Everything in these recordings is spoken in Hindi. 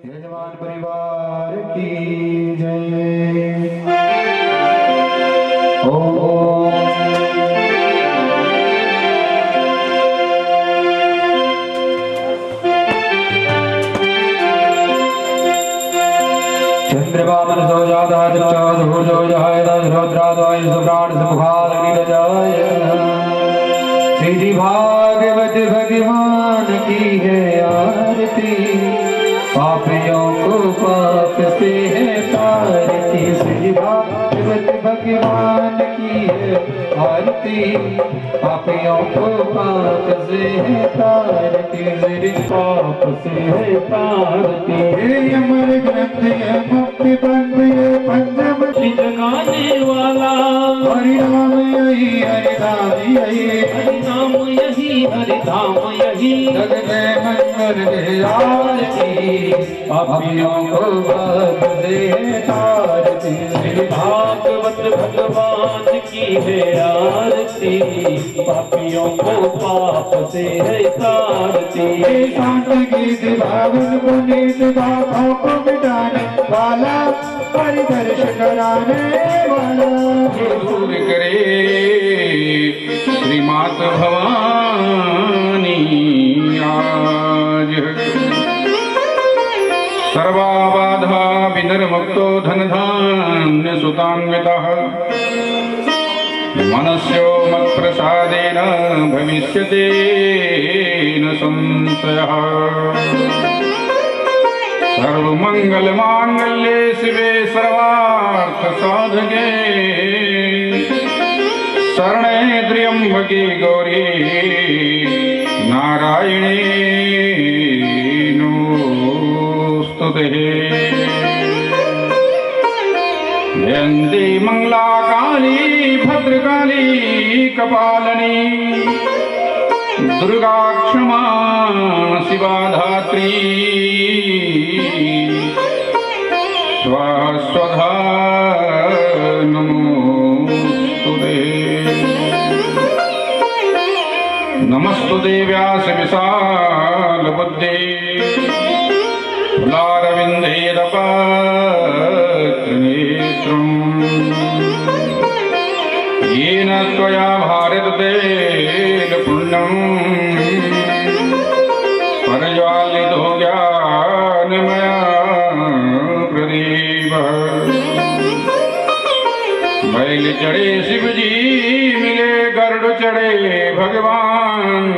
यजमान परिवार की जय। ओम चंद्रमा मनसो जाता रुद्राय सुप्राण सुखाय श्री भागवत भगवान की है आरती, पापियों को पाप से है तारती। श्री भागवत भगवान की है आरती, पापियों को पाप से है तारती। श्री पाप से है तारती। ये अमर ग्रंथ है मुक्ति बंध ये पंचम जगाने वाला। हरिनाम यही हरिधाम यही, हरिनाम यही हरिधाम यही। जग में मंगल है आरती, पापियों को पाप से है तारती। श्री भागवत भगवान की है आरती, पापियों को पाप से है तारती। शांत गीत भावन पुनीत पापों को मिटाने वाला, परिदर्श कराने वाला। दूर करे श्री माता भवानी आज। सर्वाबाधा विनिर्मुक्तो धनधान्य सुतान्वितः, मनस्यो मत्प्रसादेन भविष्यते न संशयः। सर्वमंगल मांगल्ये शिवे सर्वार्थ साधके, शरणे त्र्यंबके गौरी नारायणे नमोस्तुते। जयन्ती मंगला काली भद्रकाली कपालिनी, दुर्गा क्षमा शिवा धात्री। स्वधा नमोस्तुते। नमस्तुते व्यास विशाल बुद्धे, फुलारविन्देरपत्रनेत्रम्। येन त्वया भारते पुण्यम्, परज्वालितो ज्ञानमया प्रदीपः। बैल चढ़े शिव जी मिले गरुड़ चढ़े भगवान,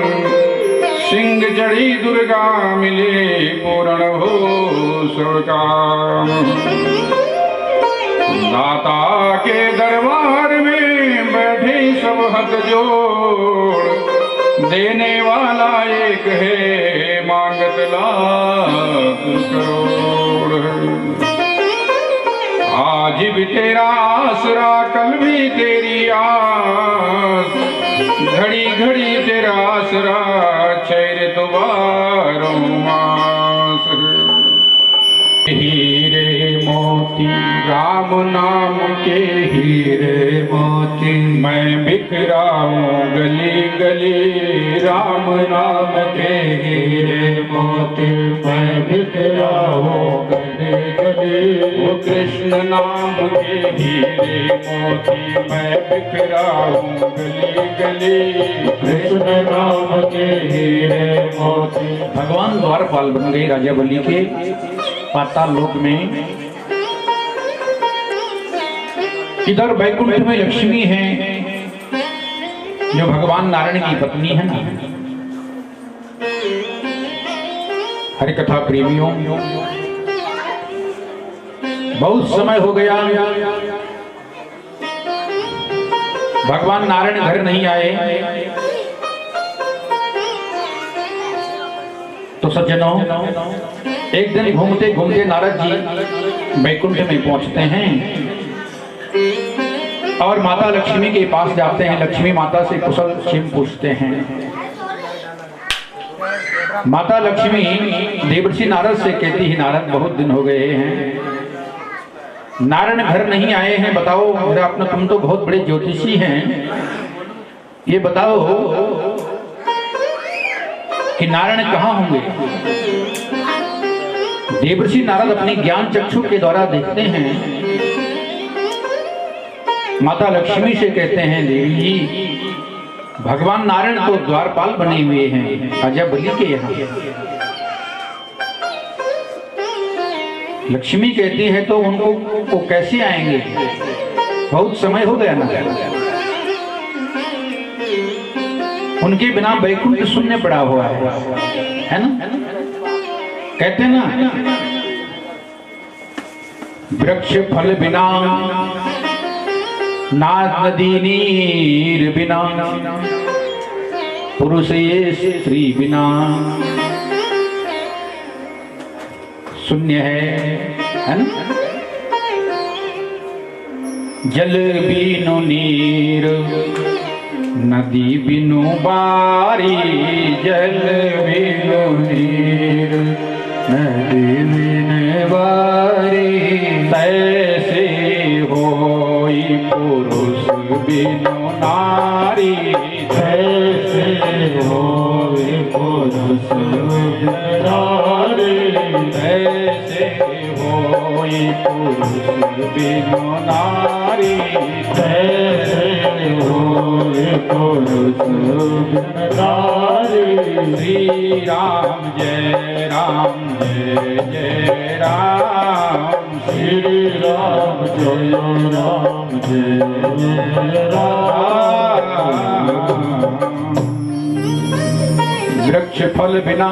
सिंह चढ़ी दुर्गा मिले पूर्ण हो सब काम। दाता के दरबार में बैठे सब हाथ जोड़, देने वाला एक है मांगत लाख करोड़। आज भी तेरा आसरा कल भी तेरी आस, घड़ी घड़ी तेरा आसरा चैर दोबारों मास। हीरे मोती राम नाम के हीरे मोती, मैं बिखराऊं गली गली राम नाम के हीरे मोती। मैं बिखराऊं गली गली वो कृष्ण नाम के हीरे मोती। मैं बिखराऊं गली गली कृष्ण नाम के हीरे मोती। भगवान द्वारपाल बन गए राजा बलि के पाताल लोक में। इधर वैकुंठ में लक्ष्मी है जो भगवान नारायण की पत्नी है। हरि कथा प्रेमियों, बहुत समय हो गया भगवान नारायण घर नहीं आए। तो सज्जनों, एक दिन घूमते घूमते नारद जी वैकुंठ में पहुंचते हैं और माता लक्ष्मी के पास जाते हैं। लक्ष्मी माता से कुशल क्षेम पूछते हैं। माता लक्ष्मी देवर्षि नारद से कहती है, नारद बहुत दिन हो गए हैं, नारायण घर नहीं आए हैं, बताओ मेरा अपना, तुम तो बहुत बड़े ज्योतिषी हैं, ये बताओ कि नारायण कहाँ होंगे। देवर्षि नारद अपनी ज्ञान चक्षु के द्वारा देखते हैं, माता लक्ष्मी से कहते हैं, देवी जी भगवान नारायण तो द्वारपाल बने हुए हैं राजा बलि के यहाँ। लक्ष्मी कहती है तो उनको वो कैसे आएंगे, बहुत समय हो गया ना, उनके बिना वैकुंठ शून्य पड़ा हुआ है ना। कहते हैं ना, वृक्ष फल बिना नाद नदी नीर बिना, पुरुष ये स्त्री बिना शून्य है ना। जल बिनु नीर नदी बिनु बारी, जल बिनु नीर नदी बिनु बारी, तैसे होई पुरुष बिनु नारी, तैसे होई पुरुष बिनु नारी, तैसे होई पुरुष बिनु नारी, तैसे होई पुरुष बिनु नारी। श्री राम जय राम जय जय राम, श्री राम जय राम जय जय राम। वृक्ष फल बिना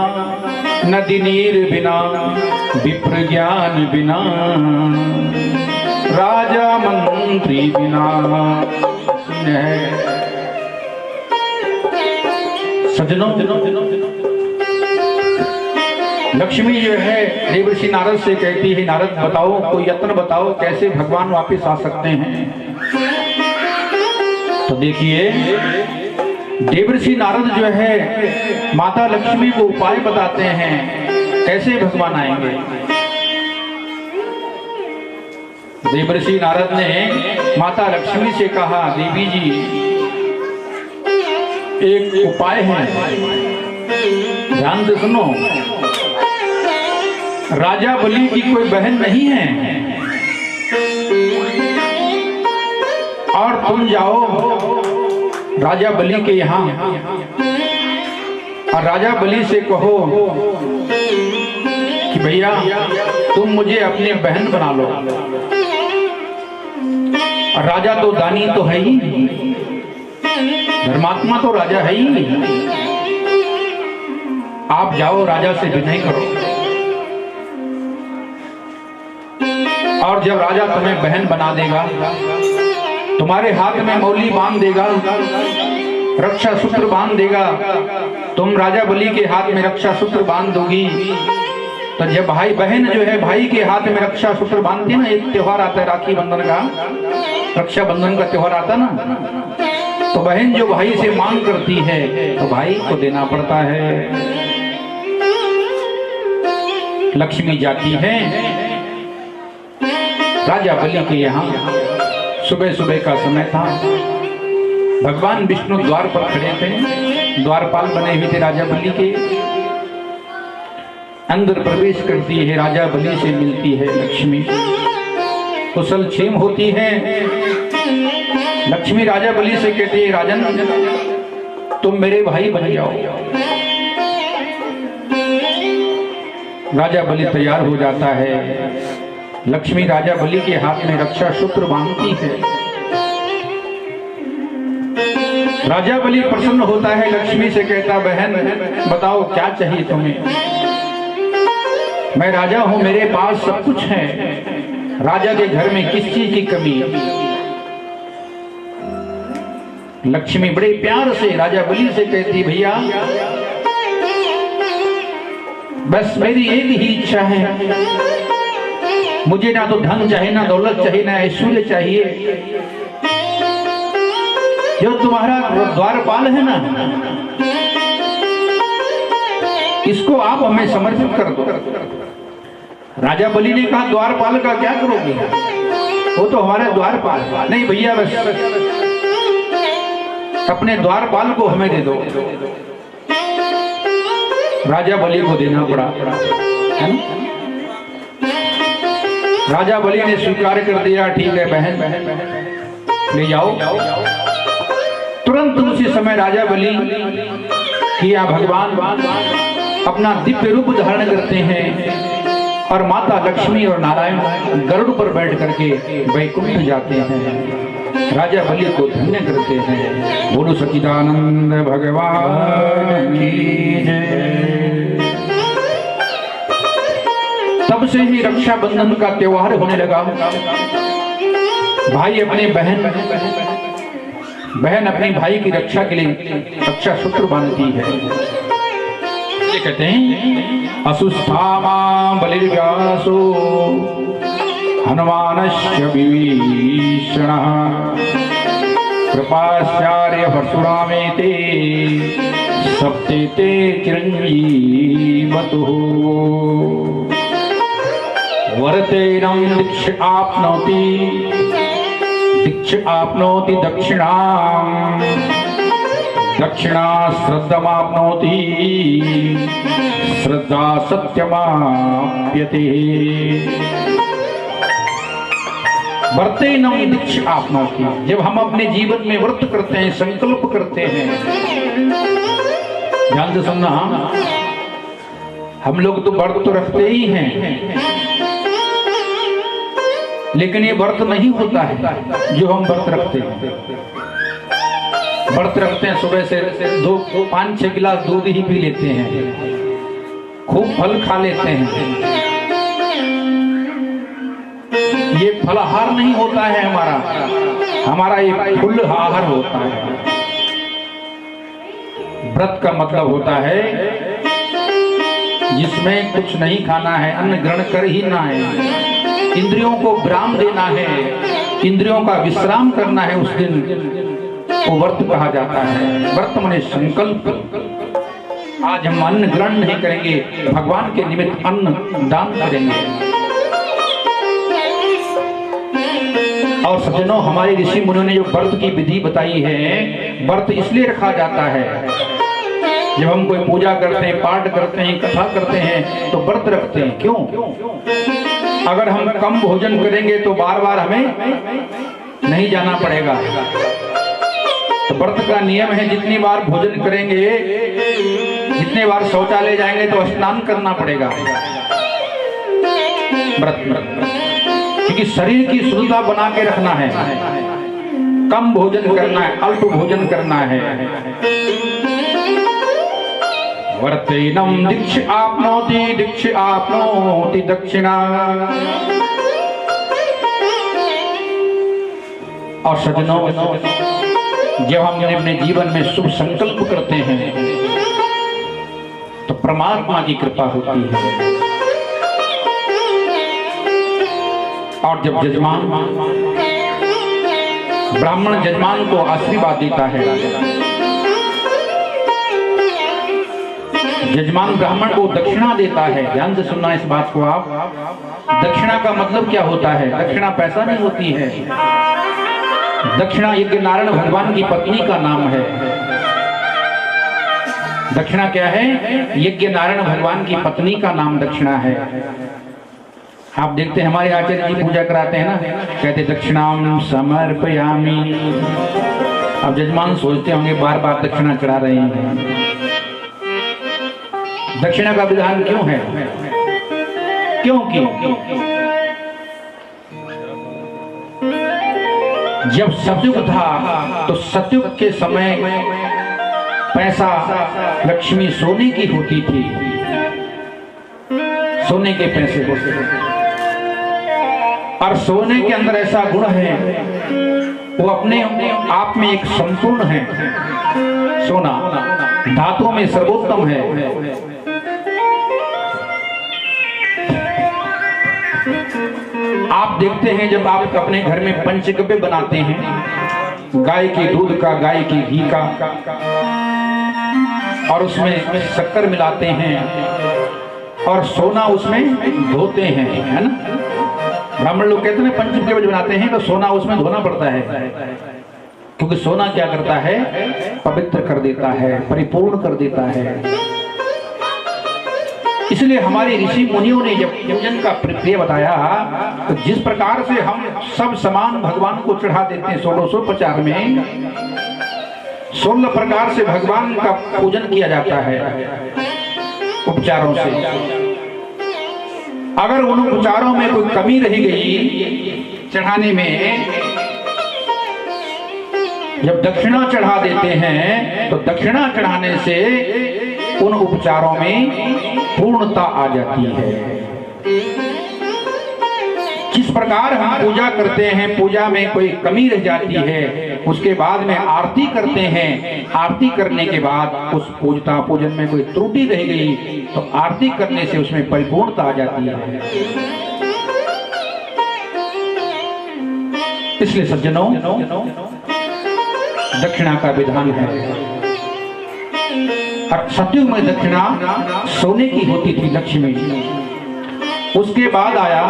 नदी नीर बिना, विप्र ज्ञान बिना, राजा मंत्री बिना सजनों। लक्ष्मी जो है देवर्षि नारद से कहती है, नारद बताओ कोई यत्न बताओ कैसे भगवान वापस आ सकते हैं। तो देखिए देवर्षि नारद जो है माता लक्ष्मी को उपाय बताते हैं कैसे भगवान आएंगे। देवर्षि नारद ने माता लक्ष्मी से कहा, देवी जी एक उपाय है, ध्यान से सुनो। राजा बलि की कोई बहन नहीं है और तुम जाओ राजा बलि के यहाँ और राजा बलि से कहो कि भैया तुम मुझे अपनी बहन बना लो। और राजा तो दानी तो है ही, धर्मात्मा तो राजा है ही। आप जाओ राजा से विनय करो और जब राजा तुम्हें बहन बना देगा, तुम्हारे हाथ में मौली बांध देगा, रक्षा सूत्र बांध देगा, तुम राजा बलि के हाथ में रक्षा सूत्र बांध दोगी, तो जब भाई बहन जो है भाई के हाथ में रक्षा सूत्र बांधती ना, एक त्योहार आता है राखी बंधन का, रक्षा बंधन का त्योहार आता ना, तो बहन जो भाई से मांग करती है तो भाई को देना पड़ता है। लक्ष्मी जाती है राजा बलि के यहाँ। सुबह सुबह का समय था, भगवान विष्णु द्वार पर खड़े थे, द्वारपाल बने हुए थे राजा बलि के। अंदर प्रवेश करती है, राजा बलि से मिलती है लक्ष्मी, कुशल क्षेम होती है। लक्ष्मी राजा बलि से कहती है, राजन तुम मेरे भाई बन जाओ। राजा बलि तैयार हो जाता है। लक्ष्मी राजा बलि के हाथ में रक्षा सूत्र बांधती है। राजा बलि प्रसन्न होता है, लक्ष्मी से कहता, बहन बताओ क्या चाहिए तुम्हें। मैं राजा हूं, मेरे पास सब कुछ है, राजा के घर में किस चीज की कमी। लक्ष्मी बड़े प्यार से राजा बलि से कहती, भैया बस मेरी एक ही इच्छा है, मुझे ना तो धन चाहिए, ना दौलत चाहिए, ना ऐश्वर्य चाहिए। जो तुम्हारा द्वारपाल है ना, इसको आप हमें समर्पित कर दो। राजा बलि ने कहा, द्वारपाल का क्या करोगे, वो तो हमारे द्वारपाल। नहीं भैया बस अपने द्वारपाल को हमें दे दो। राजा बलि को देना पड़ा, है ना? राजा बलि ने स्वीकार कर दिया, ठीक है बहन ले जाओ। तुरंत उसी समय राजा बलि किया भगवान अपना दिव्य रूप धारण करते हैं और माता लक्ष्मी और नारायण गरुड़ पर बैठ करके वैकुंठ जाते हैं, राजा बलि को धन्य करते हैं। बोलो सच्चिदानंद भगवान की जय। तब से ही रक्षाबंधन का त्योहार होने लगा। भाई अपने बहन अपने भाई की रक्षा के लिए रक्षा सूत्र बांधती है। ये कहते हैं असुस्थामा बलिर्व्यासो हनुमानस्य विभीषणः कृपाचार्य परशुरामेते सप्तेते चिरंजीवतुः वरतेनं दीक्ष आपनोति दक्षिणां दक्षिणा श्रद्धमाप्नोति श्रद्धा सत्यमाप्यते। वर्तेनं दीक्ष आपनोति, जब हम अपने जीवन में व्रत करते हैं, संकल्प करते हैं, ध्यान से सुनना, हम लोग तो व्रत तो रखते ही हैं, लेकिन ये व्रत नहीं होता है जो हम व्रत रखते हैं। व्रत रखते हैं, सुबह से 5-6 गिलास दूध ही पी लेते हैं, खूब फल खा लेते हैं। ये फलाहार नहीं होता है हमारा ये फुल आहार होता है। व्रत का मतलब होता है जिसमें कुछ नहीं खाना है, अन्न ग्रहण कर ही ना है, इंद्रियों को विराम देना है, इंद्रियों का विश्राम करना है, उस दिन वो व्रत कहा जाता है। व्रत माने संकल्प। आज हम अन्न ग्रहण नहीं करेंगे, भगवान के निमित्त अन्न दान करेंगे। और सज्जनों, हमारे ऋषि मुनियों ने जो व्रत की विधि बताई है, व्रत इसलिए रखा जाता है, जब हम कोई पूजा करते हैं, पाठ करते हैं, कथा करते हैं, तो व्रत रखते हैं। क्यों? अगर हम कम भोजन करेंगे तो बार बार हमें नहीं जाना पड़ेगा। तो व्रत का नियम है, जितनी बार भोजन करेंगे, जितने बार शौचालय जाएंगे तो स्नान करना पड़ेगा। व्रत क्योंकि शरीर की शुद्धता बना के रखना है, कम भोजन करना है, अल्प भोजन करना है। वर्तेनं दीक्ष आपनोति दक्षिणा। और सज्जनों, जब हम अपने जीवन में शुभ संकल्प करते हैं तो परमात्मा की कृपा होती है। और जब जजमान ब्राह्मण जजमान को आशीर्वाद देता है, जजमान ब्राह्मण को दक्षिणा देता है। ध्यान से सुनना इस बात को आप। दक्षिणा का मतलब क्या होता है? दक्षिणा पैसा नहीं होती है। दक्षिणा यज्ञ नारायण भगवान की पत्नी का नाम है। दक्षिणा क्या है? यज्ञ नारायण भगवान की पत्नी का नाम दक्षिणा है। आप देखते हैं हमारे आचार्य जी पूजा कराते हैं ना, कहते दक्षिणाम समर्पयामि। अब जजमान सोचते होंगे बार बार दक्षिणा चढ़ा रहे हैं। दक्षिणा का विधान क्यों है? क्योंकि जब सतयुग था तो सतयुग के समय पैसा लक्ष्मी सोने की होती थी, सोने के पैसे होते थे। और सोने के अंदर ऐसा गुण है, वो अपने आप में एक संपूर्ण है। सोना धातुओं में सर्वोत्तम है। आप देखते हैं जब आप अपने घर में पंचगव्य बनाते हैं, गाय के दूध का, गाय के घी का, और उसमें शक्कर मिलाते हैं और सोना उसमें धोते हैं, है ना। ब्राह्मण लोग कहते हैं पंचगव्य बनाते हैं तो सोना उसमें धोना पड़ता है, क्योंकि सोना क्या करता है? पवित्र कर देता है, परिपूर्ण कर देता है। इसलिए हमारे ऋषि मुनियों ने जब पूजन का प्रक्रिया बताया, तो जिस प्रकार से हम सब सामान भगवान को चढ़ा देते हैं 1650 में 16 प्रकार से भगवान का पूजन किया जाता है उपचारों से। अगर उन उपचारों में कोई कमी रह गई चढ़ाने में, जब दक्षिणा चढ़ा देते हैं तो दक्षिणा चढ़ाने से उन उपचारों में पूर्णता आ जाती है। जिस प्रकार हम पूजा करते हैं, पूजा में कोई कमी रह जाती है, उसके बाद में आरती करते हैं, आरती करने के बाद उस पूजन में कोई त्रुटि रह गई तो आरती करने से उसमें परिपूर्णता आ जाती है। इसलिए सज्जनों, दक्षिणा का विधान है। सतयुग में दक्षिणा सोने की होती थी लक्ष्मी। उसके बाद आया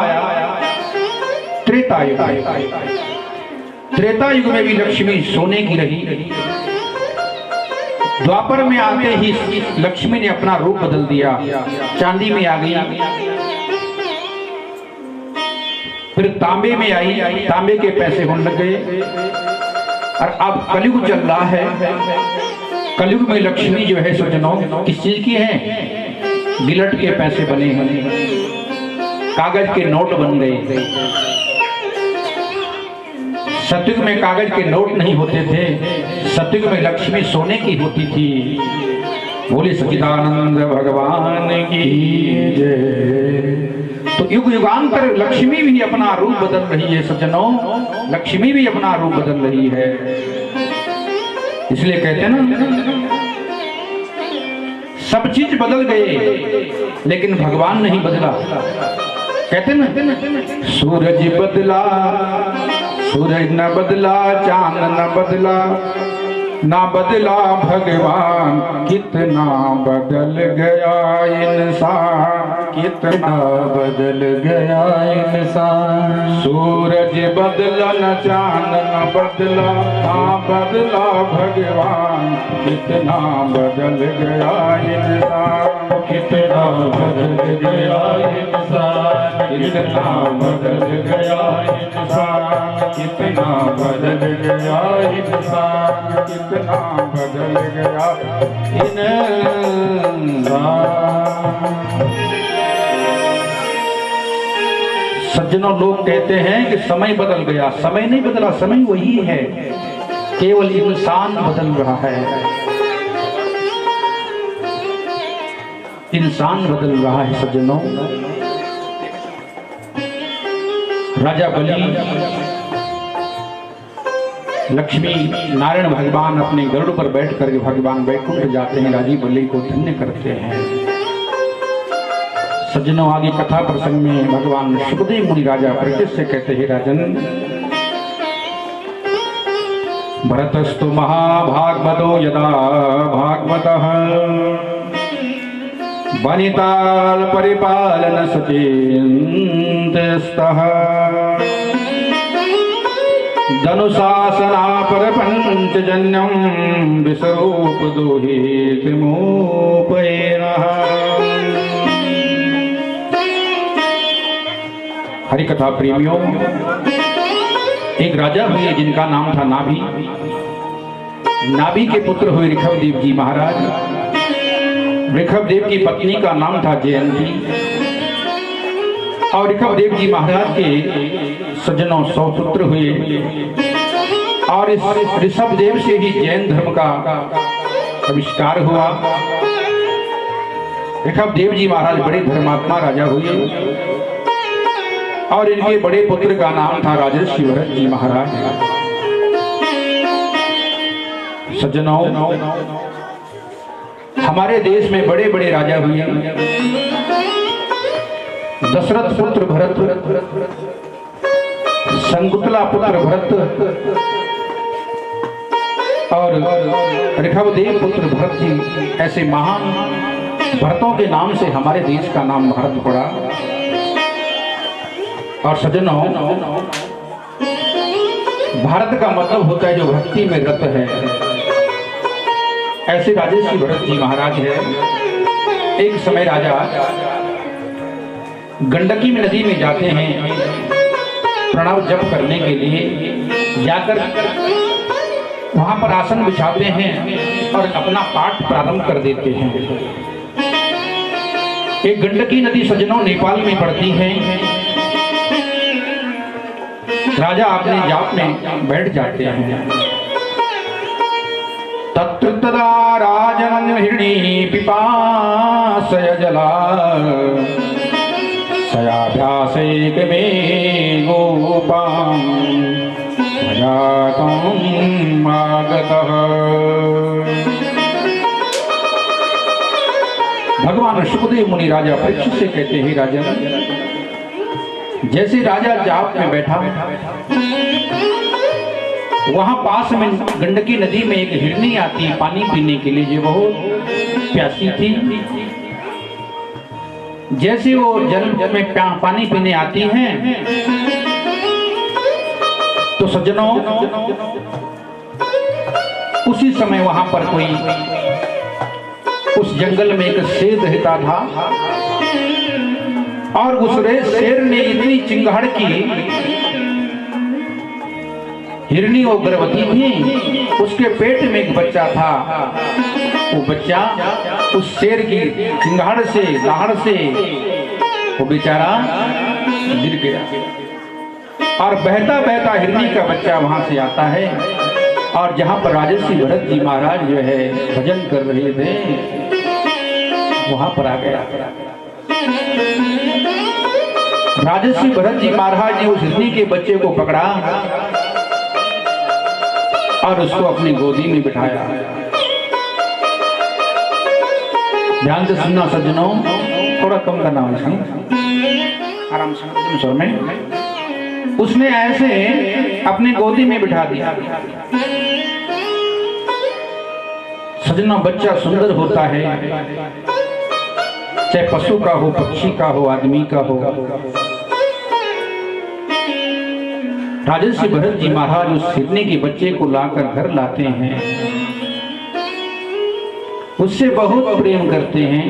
त्रेता युग। त्रेता युग में भी लक्ष्मी सोने की रही। द्वापर में आते ही लक्ष्मी ने अपना रूप बदल दिया, चांदी में आ गई, फिर तांबे में आई, तांबे के पैसे होने लग गए। और अब कलयुग चल रहा है। कलयुग में लक्ष्मी जो है सज्जनों किस चीज की है? गिलट के पैसे बने हैं, कागज के नोट बन गए। सतयुग में कागज के नोट नहीं होते थे, सतयुग में लक्ष्मी सोने की होती थी। बोले सच्चिदानंद भगवान की जय। तो युग युगांतर लक्ष्मी भी अपना रूप बदल रही है सज्जनों, लक्ष्मी भी अपना रूप बदल रही है। इसलिए कहते हैं ना, सब चीज बदल गए लेकिन भगवान नहीं बदला। कहते ना, सूरज बदला, सूरज न बदला, चांद न बदला, ना बदला भगवान। कितना बदल गया इंसान, कितना बदल गया इंसान। सूरज बदला न चांद न बदला, ना बदला भगवान। कितना बदल गया इंसान, कितना बदल गया इंसान, कितना बदल गया इंसान, कितना बदल गया इंसान, कितना बदल गया इंसान। सज्जनों, लोग कहते हैं कि समय बदल गया। समय नहीं बदला, समय वही है, केवल इंसान बदल रहा है। इंसान बदल रहा है सज्जनों। राजा बलि लक्ष्मी नारायण भगवान अपने गरुड़ पर बैठ करके भगवान वैकुंठ जाते हैं, राजी बलि को धन्य करते हैं। सज्जनों, आगे कथा प्रसंग में भगवान सुखदेव मुनि राजा परीक्षित से कहते हैं, राजन भरतस्तु महाभागवतो यदा भागवतः वनिताल परिपालन सचिन्तस्तः धनुशासना परपंचजन्यं विश्वरूप दोहित मोपैरः। हरि कथा प्रेमियों, एक राजा हुए जिनका नाम था नाभि। नाभि के पुत्र हुए ऋषभदेव जी महाराज। ऋषभदेव की पत्नी का नाम था जयंती। और ऋषभदेव जी महाराज के सज्जनों 100 पुत्र हुए। और इस ऋषभदेव से ही जैन धर्म का आविष्कार हुआ। ऋषभदेव जी महाराज बड़े धर्मात्मा राजा हुए। और इनके बड़े पुत्र का नाम था राजर्षि भरत जी महाराज। सज्जनों, हमारे देश में बड़े बड़े राजा हुए। दशरथ पुत्र भरत, संकुतला पुत्र भरत और ऋषभदेव पुत्र भरत जी, ऐसे महान भरतों के नाम से हमारे देश का नाम भारत पड़ा। और सज्जनों, भारत का मतलब होता है जो भक्ति में रत है। ऐसे राजर्षि भरत जी महाराज है। एक समय राजा गंडकी में नदी में जाते हैं प्रणव जप करने के लिए। जाकर वहां पर आसन बिछाते हैं और अपना पाठ प्रारंभ कर देते हैं। एक गंडकी नदी सज्जनों नेपाल में पड़ती है। राजा अपने जाप में बैठ जाते हैं। तत्र तदा राजन हिरणी पिपासय जला सयाभ्यासेक में गोपां भजातम् आगतः। भगवान सुखदेव मुनि राजा परीक्षित से कहते हैं, राजन, जैसे राजा जाप में बैठा, वहां पास में गंडकी नदी में एक हिरनी आती पानी पीने के लिए, जो बहुत प्यासी थी। जैसे वो जल में पानी पीने आती हैं, तो सज्जनों उसी समय वहां पर कोई उस जंगल में एक शेर रहता था और उस शेर ने इतनी चिंगाड़ की। हिरनी वो गर्भवती थी, उसके पेट में एक बच्चा था। वो बच्चा उस शेर की चिंगाड़ से, दहाड़ से वो बेचारा गिर गया और बहता बहता हिरनी का बच्चा वहां से आता है और जहां पर राजर्षि भरत जी महाराज जो है भजन कर रहे थे, वहां पर आ गया। राजर्षि भरत जी महाराज ने उस हिरनी के बच्चे को पकड़ा और उसको अपनी गोदी में बिठाया। ध्यान से सुनना सज्जनों, थोड़ा कम करना आराम से स्वर में। उसने ऐसे अपनी गोदी में बिठा दिया। सज्जनों, बच्चा सुंदर होता है, चाहे पशु का हो, पक्षी का हो, आदमी का हो। राजर्षि भरत जी महाराज उस हिरनी के बच्चे को लाकर घर लाते हैं, उससे बहुत प्रेम करते हैं।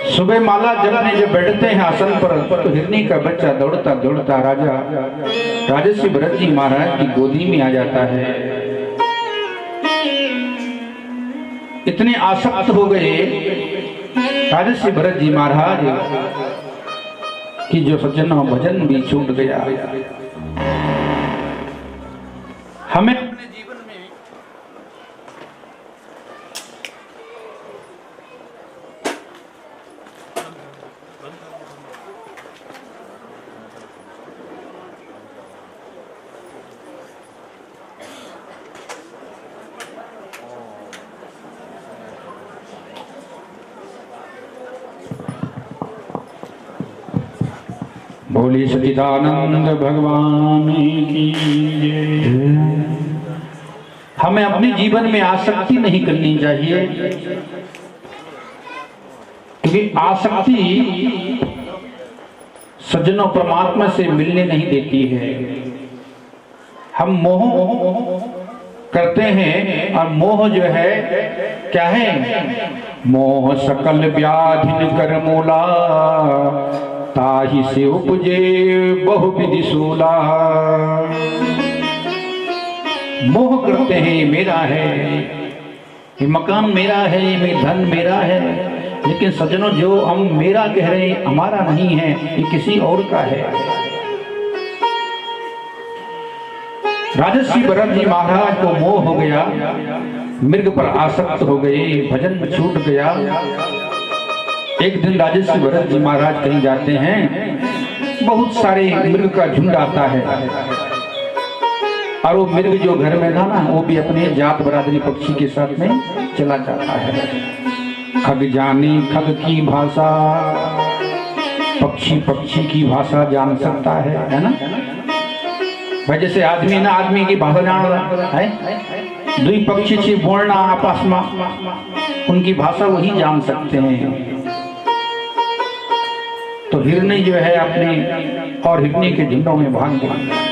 सुबह माला जपने जब बैठते हैं आसन पर, तो हिरनी का बच्चा दौड़ता दौड़ता राजर्षि भरत जी महाराज की गोदी में आ जाता है। इतने आसक्त हो गए राजर्षि भरत जी महाराज कि जो सज्जनों भजन भी छूट गया। हमें अपने जीवन में बोली सच्चिदानंद भगवान की जय। हमें अपने जीवन में आसक्ति नहीं करनी चाहिए, क्योंकि आसक्ति सज्जनों परमात्मा से मिलने नहीं देती है। हम मोह करते हैं और मोह जो है क्या है? मोह सकल व्याधिन कर मूला, ताहि से उपजे बहुविधि सूला। मोह करते हैं ये मेरा है, ये मकान मेरा है, ये धन मेरा है, लेकिन सज्जनों जो हम मेरा कह रहे हैं हमारा नहीं है, ये किसी और का है। राजर्षि भरत जी महाराज को मोह हो गया, मृग पर आसक्त हो गए, भजन छूट गया। एक दिन राजर्षि भरत जी महाराज कहीं जाते हैं, बहुत सारे मृग का झुंड आता है और वो मृग जो घर में था ना, वो भी अपने जात बरादरी पक्षी के साथ में चला जाता है। खग जाने खग की भाषा, पक्षी पक्षी की भाषा जान सकता है ना भाई। जैसे आदमी ना आदमी की भाषा जान रहा है, दुई पक्षी से बोलना आपस में, उनकी भाषा वही जान सकते हैं। तो हिरनी जो है अपने और हिरनी के झुंडों में भाग गई।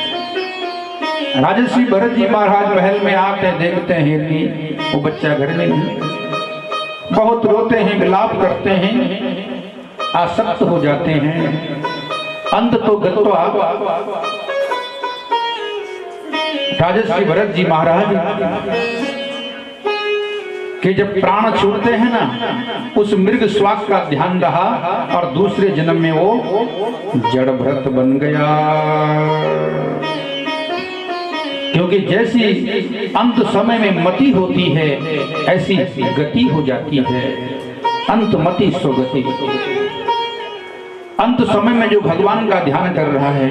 राजर्षि भरत जी महाराज महल में आते देखते हैं हिरनी, वो बच्चा घर में नहीं, बहुत रोते हैं, विलाप करते हैं। आसक्त हो जाते हैं। अंत तो गत्वा राजर्षि भरत जी महाराज कि जब प्राण छूटते हैं ना, उस मृग स्वाक का ध्यान रहा और दूसरे जन्म में वो जड़ भरत बन गया। क्योंकि जैसी अंत समय में मति होती है, ऐसी गति हो जाती है। अंत मति स्वगति। अंत समय में जो भगवान का ध्यान कर रहा है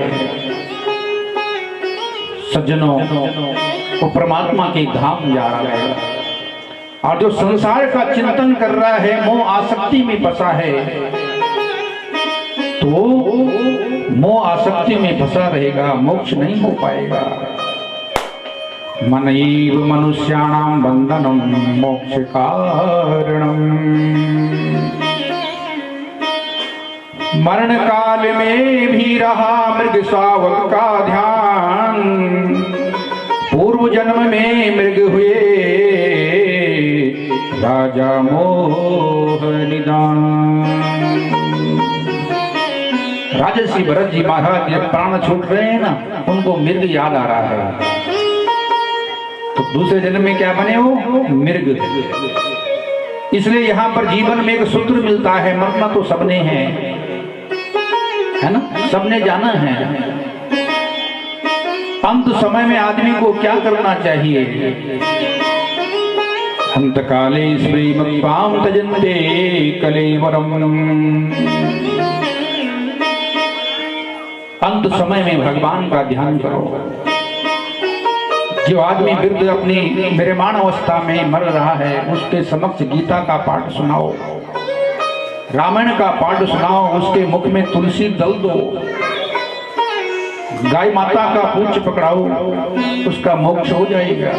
सज्जनों, वो परमात्मा के धाम जा रहा है। और जो संसार का चिंतन कर रहा है, मोह आसक्ति में फंसा है, तो मोह आसक्ति में फंसा रहेगा, मोक्ष नहीं हो पाएगा। मनैव मनुष्याणां बंधनं मोक्ष कारणम्। मरण काल में भी रहा मृग शावक का ध्यान, पूर्व जन्म में मृग हुए राजा मोह निदान। राजर्षि भरत जी महाराज जब प्राण छूट रहे हैं ना, उनको मृग याद आ रहा है। तो दूसरे जन्म में क्या बने हो? मृग। इसलिए यहाँ पर जीवन में एक सूत्र मिलता है, मरना तो सबने है ना, सबने जाना है। अंत समय में आदमी को क्या करना चाहिए? अंत काले श्रीमत्पां तजन्ते कलेवरम। अंत समय में भगवान का ध्यान करो। जो आदमी वृद्ध अपनी विरमाण अवस्था में मर रहा है, उसके समक्ष गीता का पाठ सुनाओ, रामायण का पाठ सुनाओ, उसके मुख में तुलसी दल दो, गाय माता का पूंछ पकड़ाओ, उसका मोक्ष हो जाएगा।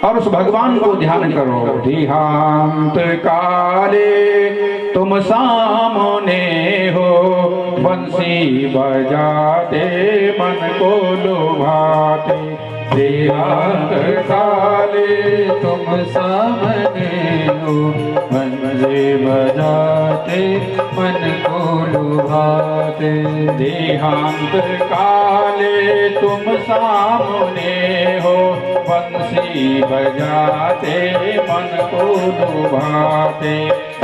और उस भगवान को ध्यान करो। देहांत काले तुम सामने हो, बंसी बजाते मन को लुभाते। देहांत काले तुम सामने हो, बंसी बजाते मन को लुभाते। देहांत काले तुम सामने हो, बंसी बजाते मन को लुभाते।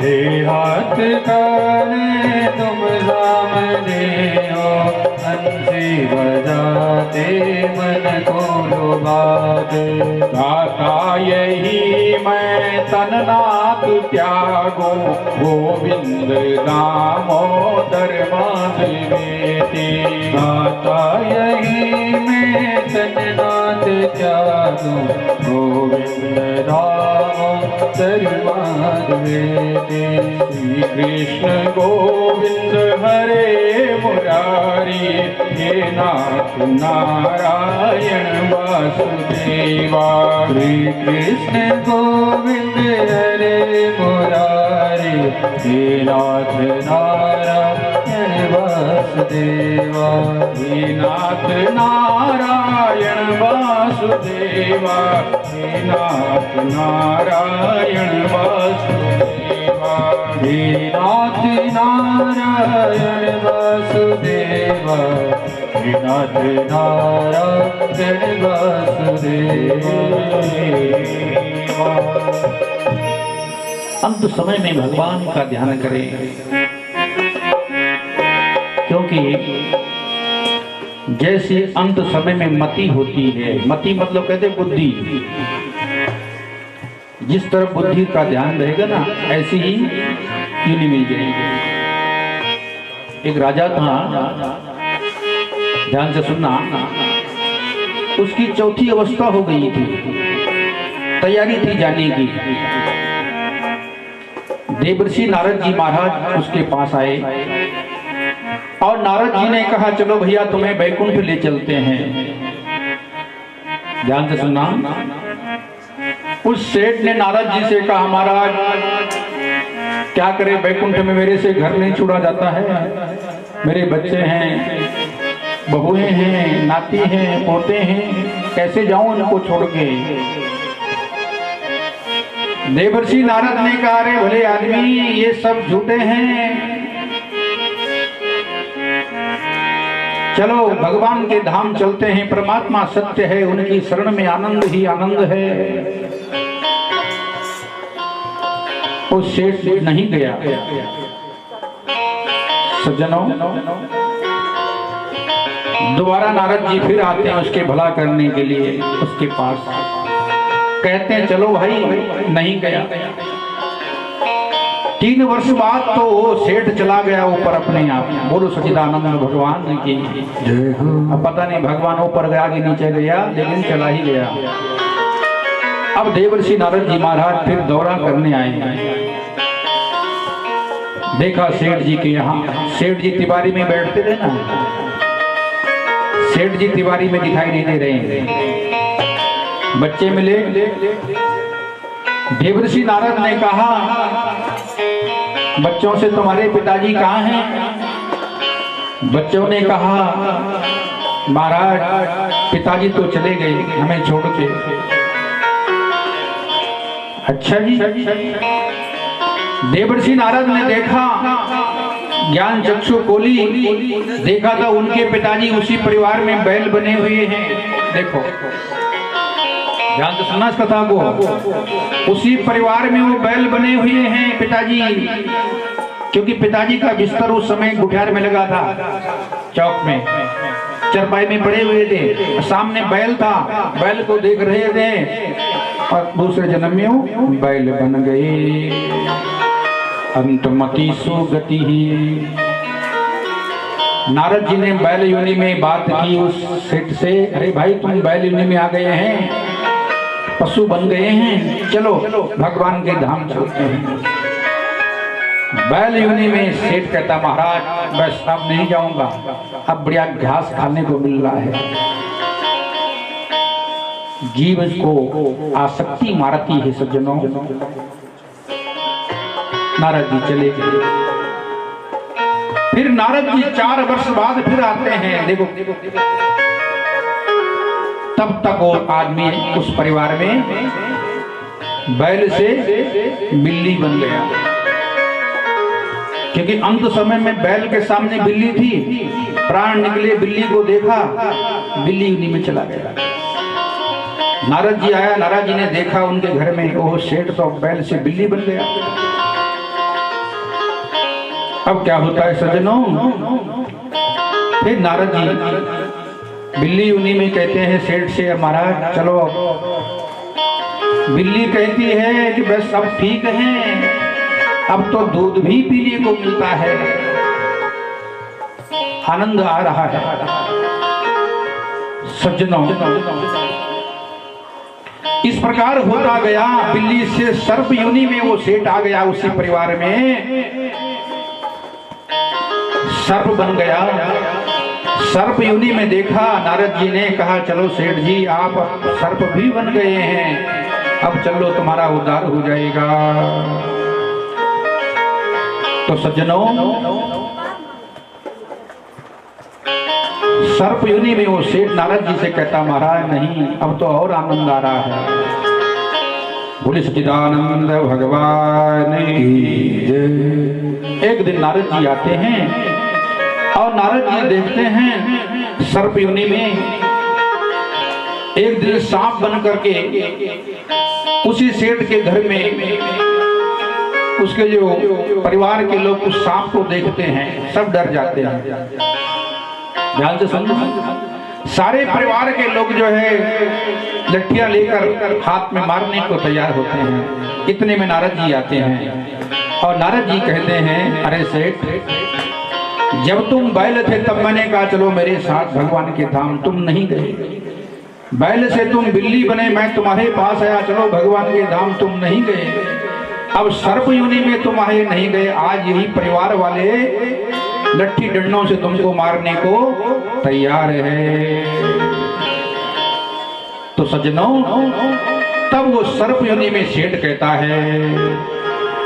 देहांत काले तुम सामने हो, बंसी बजाते मन को लुभाते। गाता यही मैं तननाथ त्यागो, गोविंद दामोदर माधवेति। गाता यही मैं तननाथ त्यागो, गोविंद दामोदर माधवेति। श्री कृष्ण गोविंद हरे मुरारी, हे नाथ नारायण वासुदेवा। श्री कृष्ण गोविंद हरे मुरारी, हे नाथ नारायण वासुदेवा। हे नाथ नारायण वासुदेवा, हे नाथ नारायण वासुदेवा। हे नाथ नारायण वासुदेवा, हे नाथ नारायण वासुदेवा। अंत समय में भगवान का ध्यान करें, क्योंकि जैसे अंत समय में मति होती है, मति मतलब कहते बुद्धि, जिस तरफ बुद्धि का ध्यान रहेगा ना, ऐसी ही यूनि मिल जाएगी। एक राजा था, ध्यान से सुनना, उसकी चौथी अवस्था हो गई थी, तैयारी थी जाने की। देवर्षि नारद जी महाराज उसके पास आए और नारद जी ने कहा, चलो भैया तुम्हें बैकुंठ ले चलते हैं। ध्यान से सुनना। उस सेठ ने नारद जी से कहा, महाराज क्या करे, बैकुंठ में मेरे से घर नहीं छुड़ा जाता है, मेरे बच्चे हैं, बहुएं हैं, नाती हैं, पोते हैं, कैसे जाऊं इनको छोड़ के। देवर्षि नारद ने कहा, रे भले आदमी, ये सब झूठे हैं, चलो भगवान के धाम चलते हैं, परमात्मा सत्य है, उनकी शरण में आनंद ही आनंद है। वो सेठ नहीं गया। सज्जनों, दोबारा नारद जी फिर आते हैं उसके भला करने के लिए उसके पास। कहते हैं चलो भाई, नहीं गया। 3 वर्ष बाद तो वो सेठ चला गया ऊपर अपने आप। बोलो सच्चिदानंद भगवान की जय हो। अब पता नहीं भगवान ऊपर गया कि नीचे गया, लेकिन चला ही गया। अब देवर्षि नारद जी महाराज फिर दौरा करने आए। देखा सेठ जी के यहाँ, सेठ जी तिवारी में बैठते थे ना, सेठ जी तिवारी में दिखाई नहीं दे रहे हैं। बच्चे मिले। देवर्षि नारद ने कहा, बच्चों से तुम्हारे पिताजी कहाँ हैं? बच्चों ने कहा, महाराज पिताजी तो चले गए हमें छोड़ के। अच्छा जी। देवर्षि नारद ने देखा, ज्ञान चक्षु खोली, देखा था उनके पिताजी उसी परिवार में बैल बने हुए हैं। देखो, ध्यान से सुनना इस कथा को। उसी परिवार में वो बैल बने हुए हैं पिताजी, क्योंकि पिताजी का बिस्तर उस समय गुठियार में लगा था, चौक में चरपाई में पड़े हुए थे। सामने बैल था, बैल को देख रहे थे और दूसरे जन्म में वो बैल बन गए। अंतमति सुगति ही। नारद जी ने बैल योनि में बात की उस सेठ से, अरे भाई तुम बैल योनि में आ गए हैं, पशु बन गए हैं, चलो भगवान के धाम चलते हैं। बैल योनि में सेठ कहता, महाराज बस अब नहीं जाऊंगा, अब बढ़िया घास खाने को मिल रहा है। जीव को आसक्ति मारती है सज्जनों। नारद जी चले गए। फिर नारद जी 4 वर्ष बाद फिर आते हैं। देखो, तब तक वो आदमी उस परिवार में बैल से बिल्ली बन गया, क्योंकि अंत समय में बैल के सामने बिल्ली थी। प्राण निकले, बिल्ली को देखा, बिल्ली उन्हीं में चला गया। नारद जी आया, नारद जी ने देखा उनके घर में वो सेठ तो बैल से बिल्ली बन गया। अब क्या होता है सज्जनों, फिर नारद जी बिल्ली उन्हीं में कहते हैं सेठ से, महाराज चलो। बिल्ली कहती है कि बस अब ठीक है, अब तो दूध भी पीने को मिलता है, आनंद आ रहा है। सज्जनों, इस प्रकार होता गया। बिल्ली से सर्प योनि में वो सेठ आ गया, उसी परिवार में सर्प बन गया। सर्प योनि में देखा, नारद जी ने कहा, चलो सेठ जी आप सर्प भी बन गए हैं, अब चलो तुम्हारा उद्धार हो जाएगा। तो सज्जनों, सर्प योनि में वो सेठ नारद जी से कहता, महाराज नहीं, अब तो और आनंद आ रहा है। बोले सच्चिदानंद भगवान की जय। एक दिन नारद जी आते हैं और नारद जी देखते हैं सर्प योनि में एक दिन सांप बन करके उसी सेठ के घर में उसके जो परिवार के लोग उस सांप को देखते हैं, सब डर जाते हैं। ध्यान से समझो, सारे परिवार के लोग जो है लठियां लेकर हाथ में मारने को तैयार होते हैं। इतने में नारद जी आते हैं और नारद जी कहते हैं, अरे सेठ, जब तुम बैल थे तब मैंने कहा चलो मेरे साथ भगवान के धाम, तुम नहीं गए। बैल से तुम बिल्ली बने, मैं तुम्हारे पास आया, चलो भगवान के धाम, तुम नहीं गए। अब सर्प योनि में तुम आए, नहीं गए। आज यही परिवार वाले लट्ठी डंडों से तुमको मारने को तैयार है। तो सज्जनों, तब वो सर्प योनि में सेठ कहता है,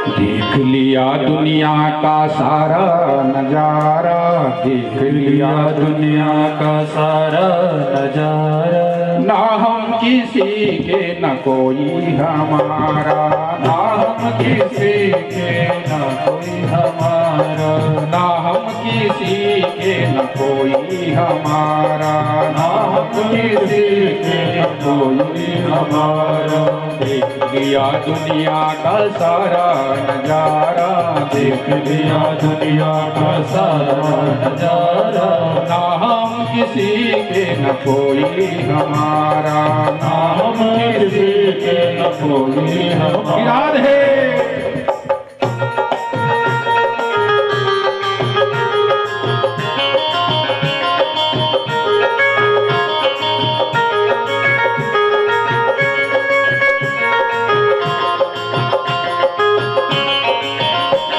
देख लिया दुनिया का सारा नजारा, देख लिया दुनिया का सारा नजारा, ना हम किसी के न कोई हमारा, ना हम किसी के न कोई हमारा, ना हम किसी के न कोई हमारा, ना हम किसी के न कोई हमारा। देख लिया दुनिया का सारा नजारा, देख लिया दुनिया का सारा नजारा, ना हम किसी के न कोई हमारा, ना हम किसी के न कोई हमारा। याद है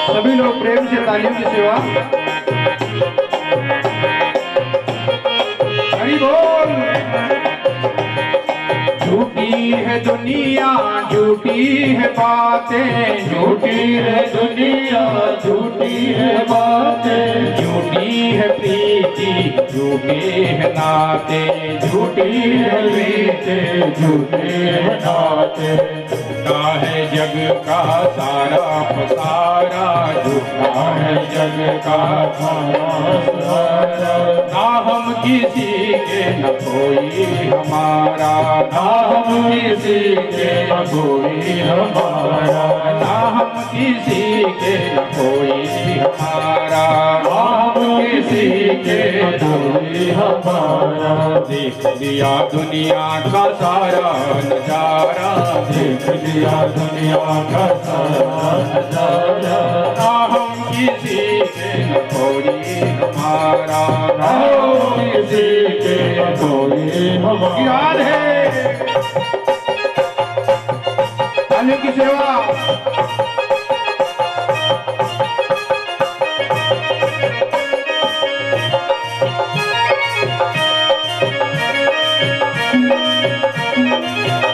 सभी लोग प्रेम से तालियों की सेवा। हरि बोल। झूठी है दुनिया, झूठी है बातें, झूठी है दुनिया, झूठी है बातें, झूठी है प्रीति, झूठे है नाते, झूठी है रीते, झूठे है नाते। झूठा है जग का सारा पसारा, झूठा है जग का सारा, ना हम किसी के न कोई हमारा, ना हम किसी के न कोई हमारा, ना हम किसी के न कोई हमारा, ना हम किसी के न कोई हमारा। देख लिया दुनिया का सारा नजारा, देख लिया दुनिया का सारा नजारा, ना हम किसी के न कोई हमारा, ना हम किसी के न कोई हमारा। याद है अन्य की सेवा।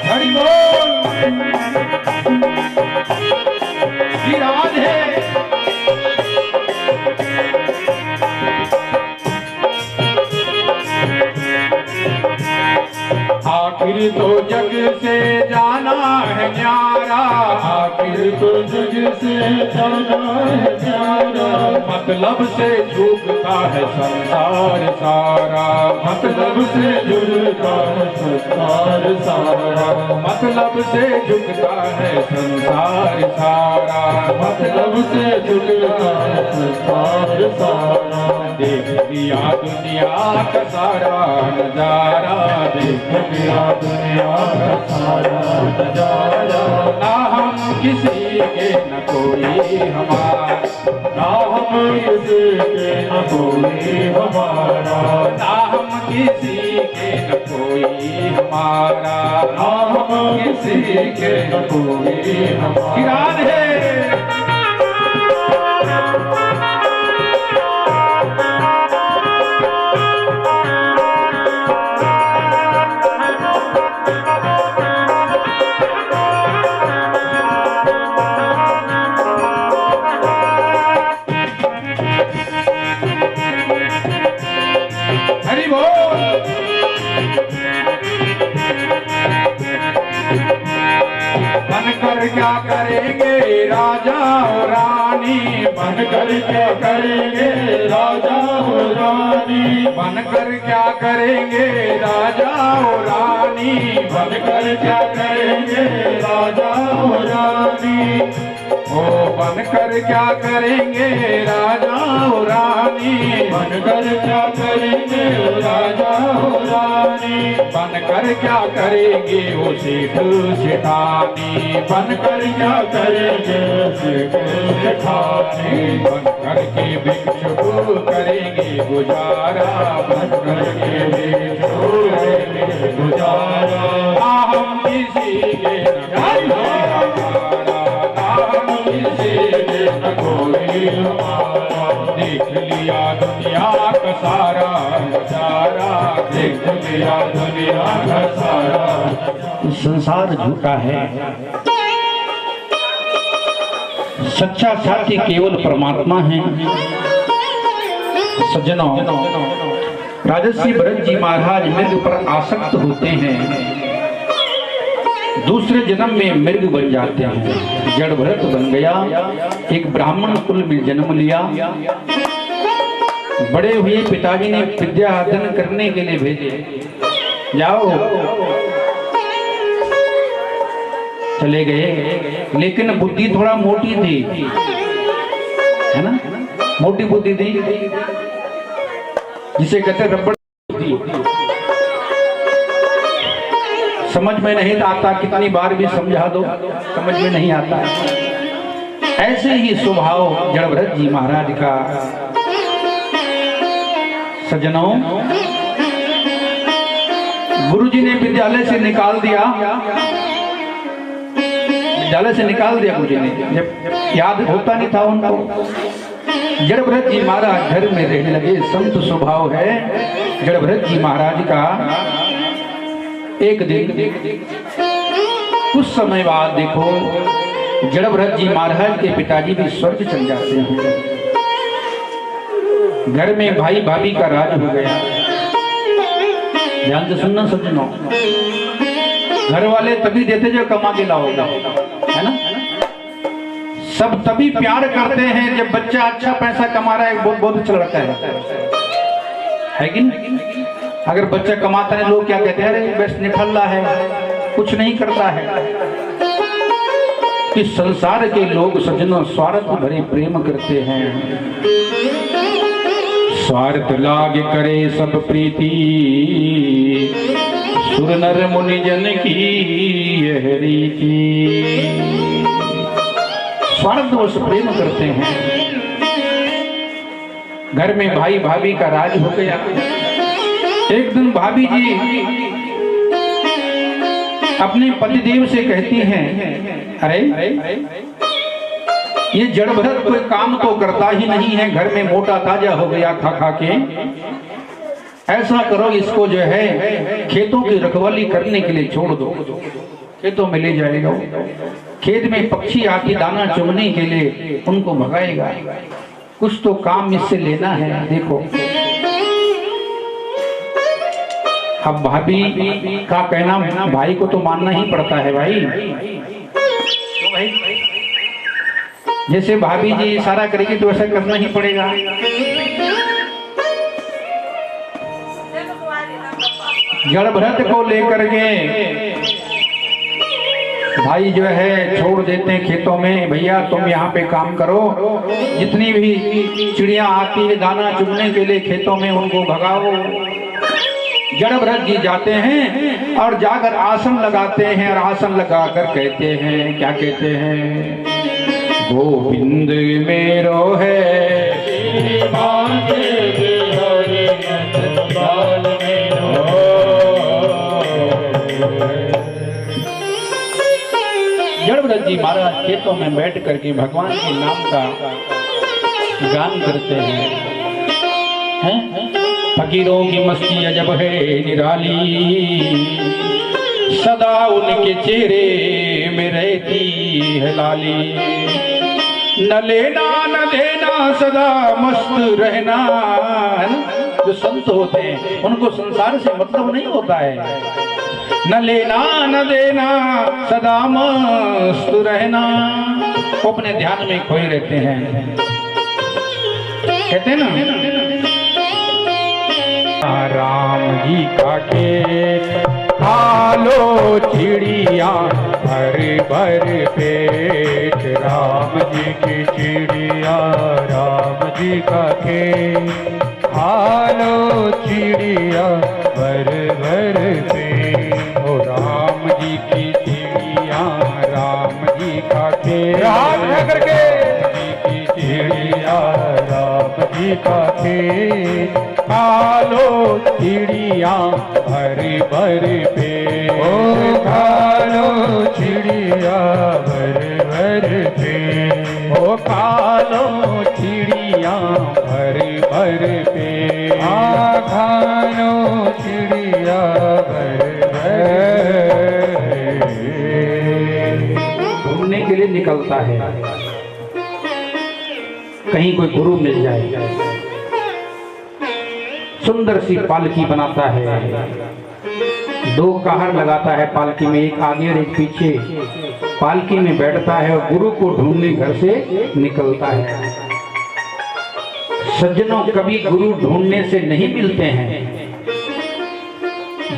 हरि बोल। याद है आखिर तो जग से जाना है न्यारा, आखिर तो जग से जाना है प्यारा, मतलब से झुकता है संसार सारा, मतलब से जुड़ता है संसार सारा, मतलब से झुकता है संसार सारा, मतलब से जुड़ता है संसार सारा। देख लिया दुनिया का सारा नजारा, देख लिया दुनिया का सारा नजारा, ना हम किसी के न कोई हमारा, ना हम किसी के न कोई हमारा, ना हम किसी के न कोई हमारा, ना हम किसी के न कोई हमारा। याद है हरि बोल। बनकर क्या करेंगे राजा और रानी, बनकर क्या करेंगे राजा हो रानी, बनकर क्या करेंगे राजा और रानी, बनकर क्या करेंगे राजा हो रानी, ओ बनकर क्या करेंगे राजा और रानी, बनकर क्या करेंगे राजा हो रानी, बनकर क्या करेंगे वो सेठ सेठानी, बनकर क्या करेंगे सेठ सेठानी, बनकर के भिक्षु करेंगे गुजारा, बनकर के भिक्षु करेंगे गुजारा, ना हम किसी के न हमारा, ना हम किसी के न कोई हमारा। देख लिया दुनिया का सारा नजारा, देख लिया दुनिया का सारा। संसार झूठा है, सच्चा साथी केवल परमात्मा है। सज्जनों, राजर्षि भरत जी महाराज मृग पर आसक्त होते हैं, दूसरे जन्म में मृग बन जाते हैं। जड़ भरत बन गया, एक ब्राह्मण कुल में जन्म लिया। बड़े हुए पिताजी ने विद्या अध्ययन करने के लिए भेजे, जाओ। चले गए, लेकिन बुद्धि थोड़ा मोटी थी, है ना, मोटी बुद्धि थी, जिसे कहते रबड़ बुद्धि। समझ में नहीं आता, कितनी बार भी समझा दो समझ में नहीं आता। ऐसे ही स्वभाव जड़ भरत जी महाराज का। सज्जनों, गुरुजी ने विद्यालय से निकाल दिया, गुरुजी ने, जब याद होता नहीं था उनको। जड़ भरत जी महाराज घर में रहने लगे। संत स्वभाव है जड़ भरत जी महाराज का। एक दिन कुछ समय बाद देखो, जड़ भरत जी महाराज के पिताजी भी स्वर्ग चल जाते हैं। घर में भाई भाभी का राज हो गया। ध्यान से सुनना सज्जनों, घर वाले तभी देते जो कमा के लाओगा, है ना। सब तभी प्यार करते हैं जब बच्चा अच्छा पैसा कमा रहा है, बहुत बहुत अच्छा लगता है कि नहीं। अगर बच्चा कमाता है, लोग क्या कहते हैं, अरे बस निकल रहा है, कुछ नहीं करता है। कि संसार के लोग सज्जनों स्वार्थ भरे प्रेम करते हैं। स्वार्थ लाग करे सब प्रीति, सुर नर मुनि जन की यह रीति। स्वार्थवश प्रेम करते हैं। घर में भाई भाभी का राज हो गया। एक दिन भाभी जी अपने पतिदेव से कहती हैं, अरे ये जड़ भरत कोई काम तो करता ही नहीं है, घर में मोटा ताजा हो गया खा खा के। ऐसा करो, इसको जो है खेतों की रखवाली करने के लिए छोड़ दो, खेतों में ले जाएगा। खेत में पक्षी आके दाना चुगने के लिए उनको भगाएगा। कुछ तो काम इससे लेना है। देखो, अब भाभी का कहना भाई को तो मानना ही पड़ता है भाई। तो भाई जैसे भाभी जी इशारा करेगी तो ऐसा करना ही पड़ेगा। जड़ भरत को लेकर के भाई जो है छोड़ देते हैं खेतों में, भैया तुम यहाँ पे काम करो। जितनी भी चिड़िया आती है दाना चुगने के लिए खेतों में, उनको भगाओ। जड़ भरत जी जाते हैं और जाकर आसन लगाते हैं, और आसन लगाकर कहते हैं, क्या कहते हैं, गोविंद मेरो है जड़ भरत जी महाराज खेतों में बैठ करके भगवान के नाम का गान करते हैं। फकीरों की मस्ती अजब है निराली, सदा उनके चेहरे में रहती है लाली। न लेना न देना सदा मस्त रहना। जो संत होते हैं उनको संसार से मतलब नहीं होता है। न लेना न देना सदा मस्त रहना। वो अपने ध्यान में खोए रहते हैं। कहते हैं ना, राम जी का खेत खालो चिड़िया भर भर पेट। राम जी की चिड़िया राम जी का खेत खालो चिड़िया भर भर पेट। ओ राम जी की चिड़िया राम जी का खेत, राम करके जी की चिड़िया राम जी का खेत खालो चिड़िया भर भर पेट। ओ खालो चिड़िया भर भर पेट। ओ खालो चिड़िया भर भर पेट। आ खालो चिड़िया भर भर। घूमने के लिए निकलता है, कहीं कोई गुरु मिल जाए। सुंदर सी पालकी बनाता है, 2 काहर लगाता है पालकी में, एक आगे और एक पीछे। पालकी में बैठता है और गुरु को ढूंढने घर से निकलता है। सज्जनों, कभी गुरु ढूंढने से नहीं मिलते हैं,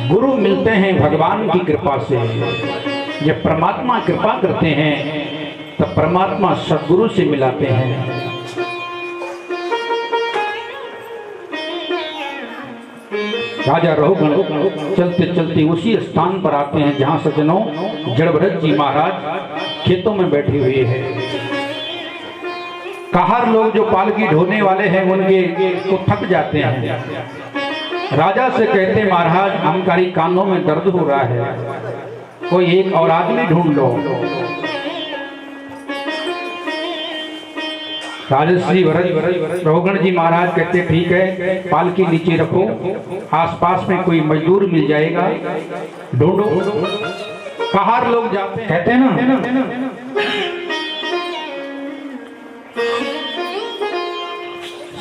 गुरु मिलते हैं भगवान की कृपा से। जब परमात्मा कृपा करते हैं तब परमात्मा सद्गुरु से मिलाते हैं। राजा रोहगण चलते चलते उसी स्थान पर आते हैं जहां सज्जनों जड़भरत जी महाराज खेतों में बैठे हुए हैं। काहर लोग जो पालकी ढोने वाले हैं उनके को थक जाते हैं। राजा से कहते हैं, महाराज हमारी कानों में दर्द हो रहा है, कोई एक और आदमी ढूंढ लो। राजश्री रोहगण जी महाराज कहते ठीक है, पालकी नीचे रखो, आसपास में कोई मजदूर मिल जाएगा, ढूंढो। काहर लोग जाते कहते हैं ना,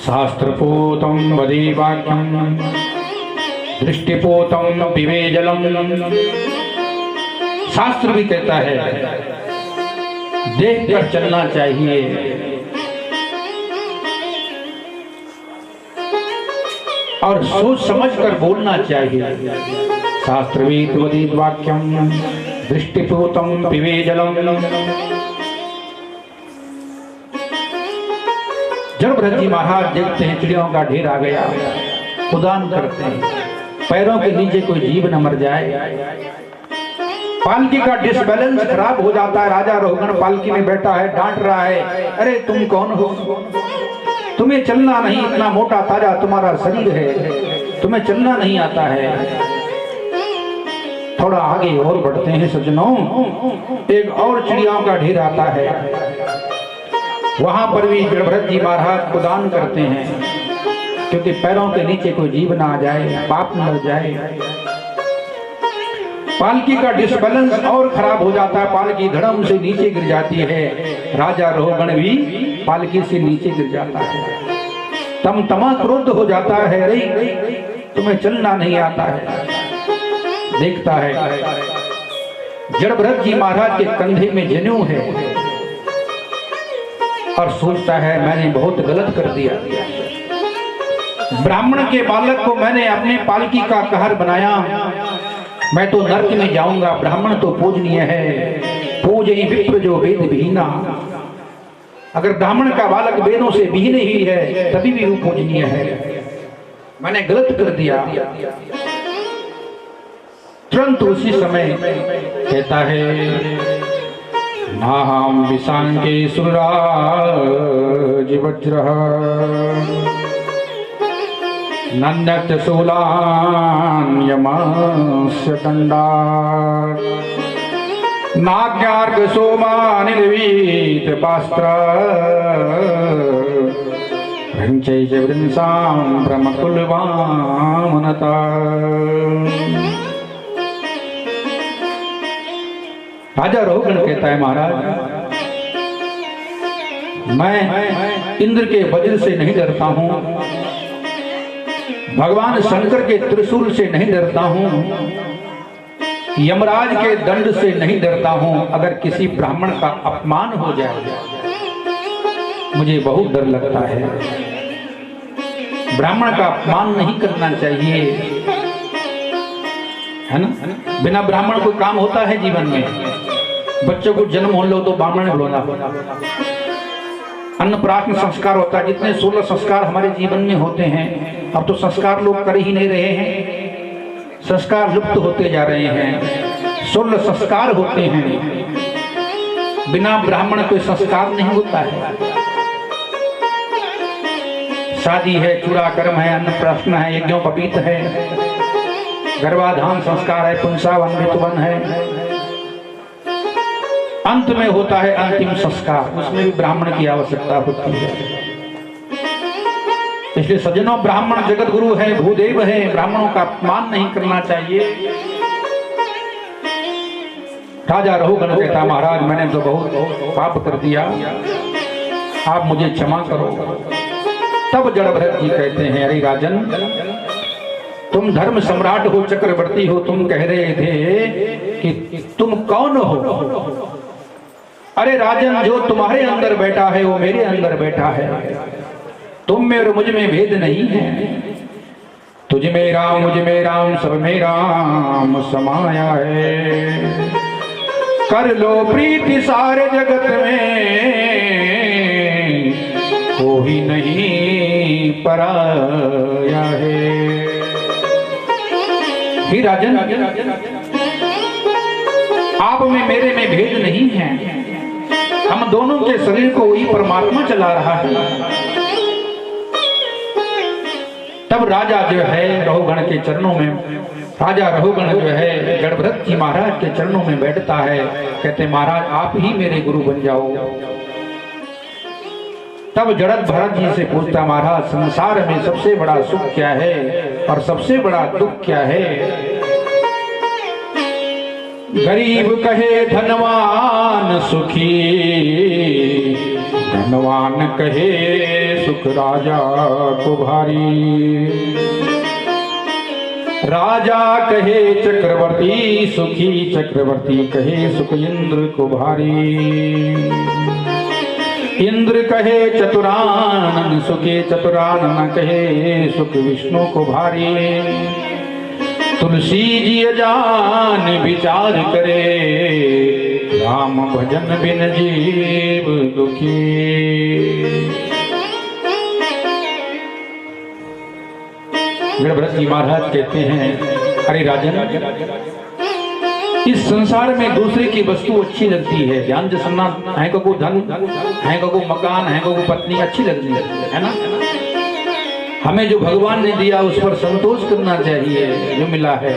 शास्त्रपूतं वदे वाक्यं दृष्टिपूतं पिबे जलम। शास्त्र भी कहता है देख कर चलना चाहिए, और सोच समझ कर बोलना चाहिए। शास्त्रवीत वदीत वाक्यम दृष्टिपूतं पिबे जलम। जड़भरत जी महाराज देखते हैं चिड़ियों का ढेर आ गया, उदान करते हैं, पैरों के नीचे कोई जीव न मर जाए। पालकी का डिसबैलेंस खराब हो जाता है। राजा रोहगण पालकी में बैठा है, डांट रहा है, अरे तुम कौन हो, तुम्हें चलना नहीं, इतना मोटा ताजा तुम्हारा शरीर है, तुम्हें चलना नहीं आता है। थोड़ा आगे और बढ़ते हैं सज्जनों, एक और चिड़ियों का ढेर आता है, वहां पर भी जड़भरत जी महाराज उदान करते हैं, क्योंकि पैरों के नीचे कोई जीव ना आ जाए, पाप न लग जाए। पालकी का डिसबैलेंस और खराब हो जाता है, पालकी धड़म से नीचे गिर जाती है। राजा रोहगण भी पालकी से नीचे गिर जाता है, तमा क्रोध हो जाता है, अरे तुम्हें चलना नहीं आता है। देखता है जड़भरत जी महाराज के कंधे में जनेऊ है, और सोचता है मैंने बहुत गलत कर दिया, ब्राह्मण के बालक को मैंने अपने पालकी का कहर बनाया, मैं तो नरक में जाऊंगा। ब्राह्मण तो पूजनीय है, पूज ही विप्र जो वेद विहीना। अगर ब्राह्मण का बालक वेदों से विहीन ही है तभी भी वो पूजनीय है, मैंने गलत कर दिया। तुरंत उसी समय कहता है, नाहम विशांके सुरराज वज्रः नन्यत शूलान्यमस्य दण्डात् नाज्ञार्घ सोमानिर्वीत पास्त्र भृंचैः वृंसां ब्रह्मकुलवामनता। राजा रोहगण कहता है, महाराज मैं इंद्र के वज्र से नहीं डरता हूं, भगवान शंकर के त्रिशूल से नहीं डरता हूं, यमराज के दंड से नहीं डरता हूं। अगर किसी ब्राह्मण का अपमान हो जाए मुझे बहुत डर लगता है। ब्राह्मण का अपमान नहीं करना चाहिए, है ना। बिना ब्राह्मण कोई काम होता है जीवन में? बच्चों को जन्म हो लो तो ब्राह्मण बोलना, अन्नप्राशन संस्कार होता है, जितने 16 संस्कार हमारे जीवन में होते हैं अब तो संस्कार लोग कर ही नहीं रहे हैं, संस्कार लुप्त होते जा रहे हैं। 16 संस्कार होते हैं, बिना ब्राह्मण कोई संस्कार नहीं होता है। शादी है, चूड़ाकर्म है, अन्नप्राशन है, यज्ञोपवीत है, गर्भाधान संस्कार है, पुंसावन ऋतुवन है, अंत में होता है अंतिम संस्कार, उसमें भी ब्राह्मण की आवश्यकता होती है। इसलिए सज्जनों, ब्राह्मण जगत गुरु है, भूदेव है, ब्राह्मणों का अपमान नहीं करना चाहिए। राजा रोहगण कहता, महाराज मैंने तो बहुत पाप कर दिया, आप मुझे क्षमा करो। तब जड़भरत जी कहते हैं, अरे राजन तुम धर्म सम्राट हो, चक्रवर्ती हो, तुम कह रहे थे कि तुम कौन हो? अरे राजन, जो तुम्हारे अंदर बैठा है वो मेरे अंदर बैठा है। तुम में और मुझ में भेद नहीं है। तुझ में राम, मुझ में राम, सब में राम समाया है। कर लो प्रीति सारे जगत में, कोई नहीं पराया है। ही राजन, आप में मेरे में भेद नहीं है। हम दोनों के शरीर को वही परमात्मा चला रहा है। तब राजा जो है रघुगण के चरणों में, राजा रघुगण जो है गणभरत जी महाराज के चरणों में बैठता है। कहते महाराज आप ही मेरे गुरु बन जाओ। तब जड़त भरत जी से पूछता, महाराज संसार में सबसे बड़ा सुख क्या है और सबसे बड़ा दुख क्या है? गरीब कहे धनवान सुखी, धनवान कहे सुख राजा को भारी। राजा कहे चक्रवर्ती सुखी, चक्रवर्ती कहे सुख इंद्र को भारी। इंद्र कहे चतुरानन सुखी, चतुरानन कहे सुख विष्णु को भारी। तुलसी जी अजान विचार करे, राम भजन बिन जीव दुखी। गणभरत जी महाराज कहते हैं, अरे राजन, इस संसार में दूसरे की वस्तु अच्छी लगती है, ध्यान से सुनना, है को धन, है को मकान, है को पत्नी अच्छी लगती है ना। हमें जो भगवान ने दिया उस पर संतोष करना चाहिए, जो मिला है।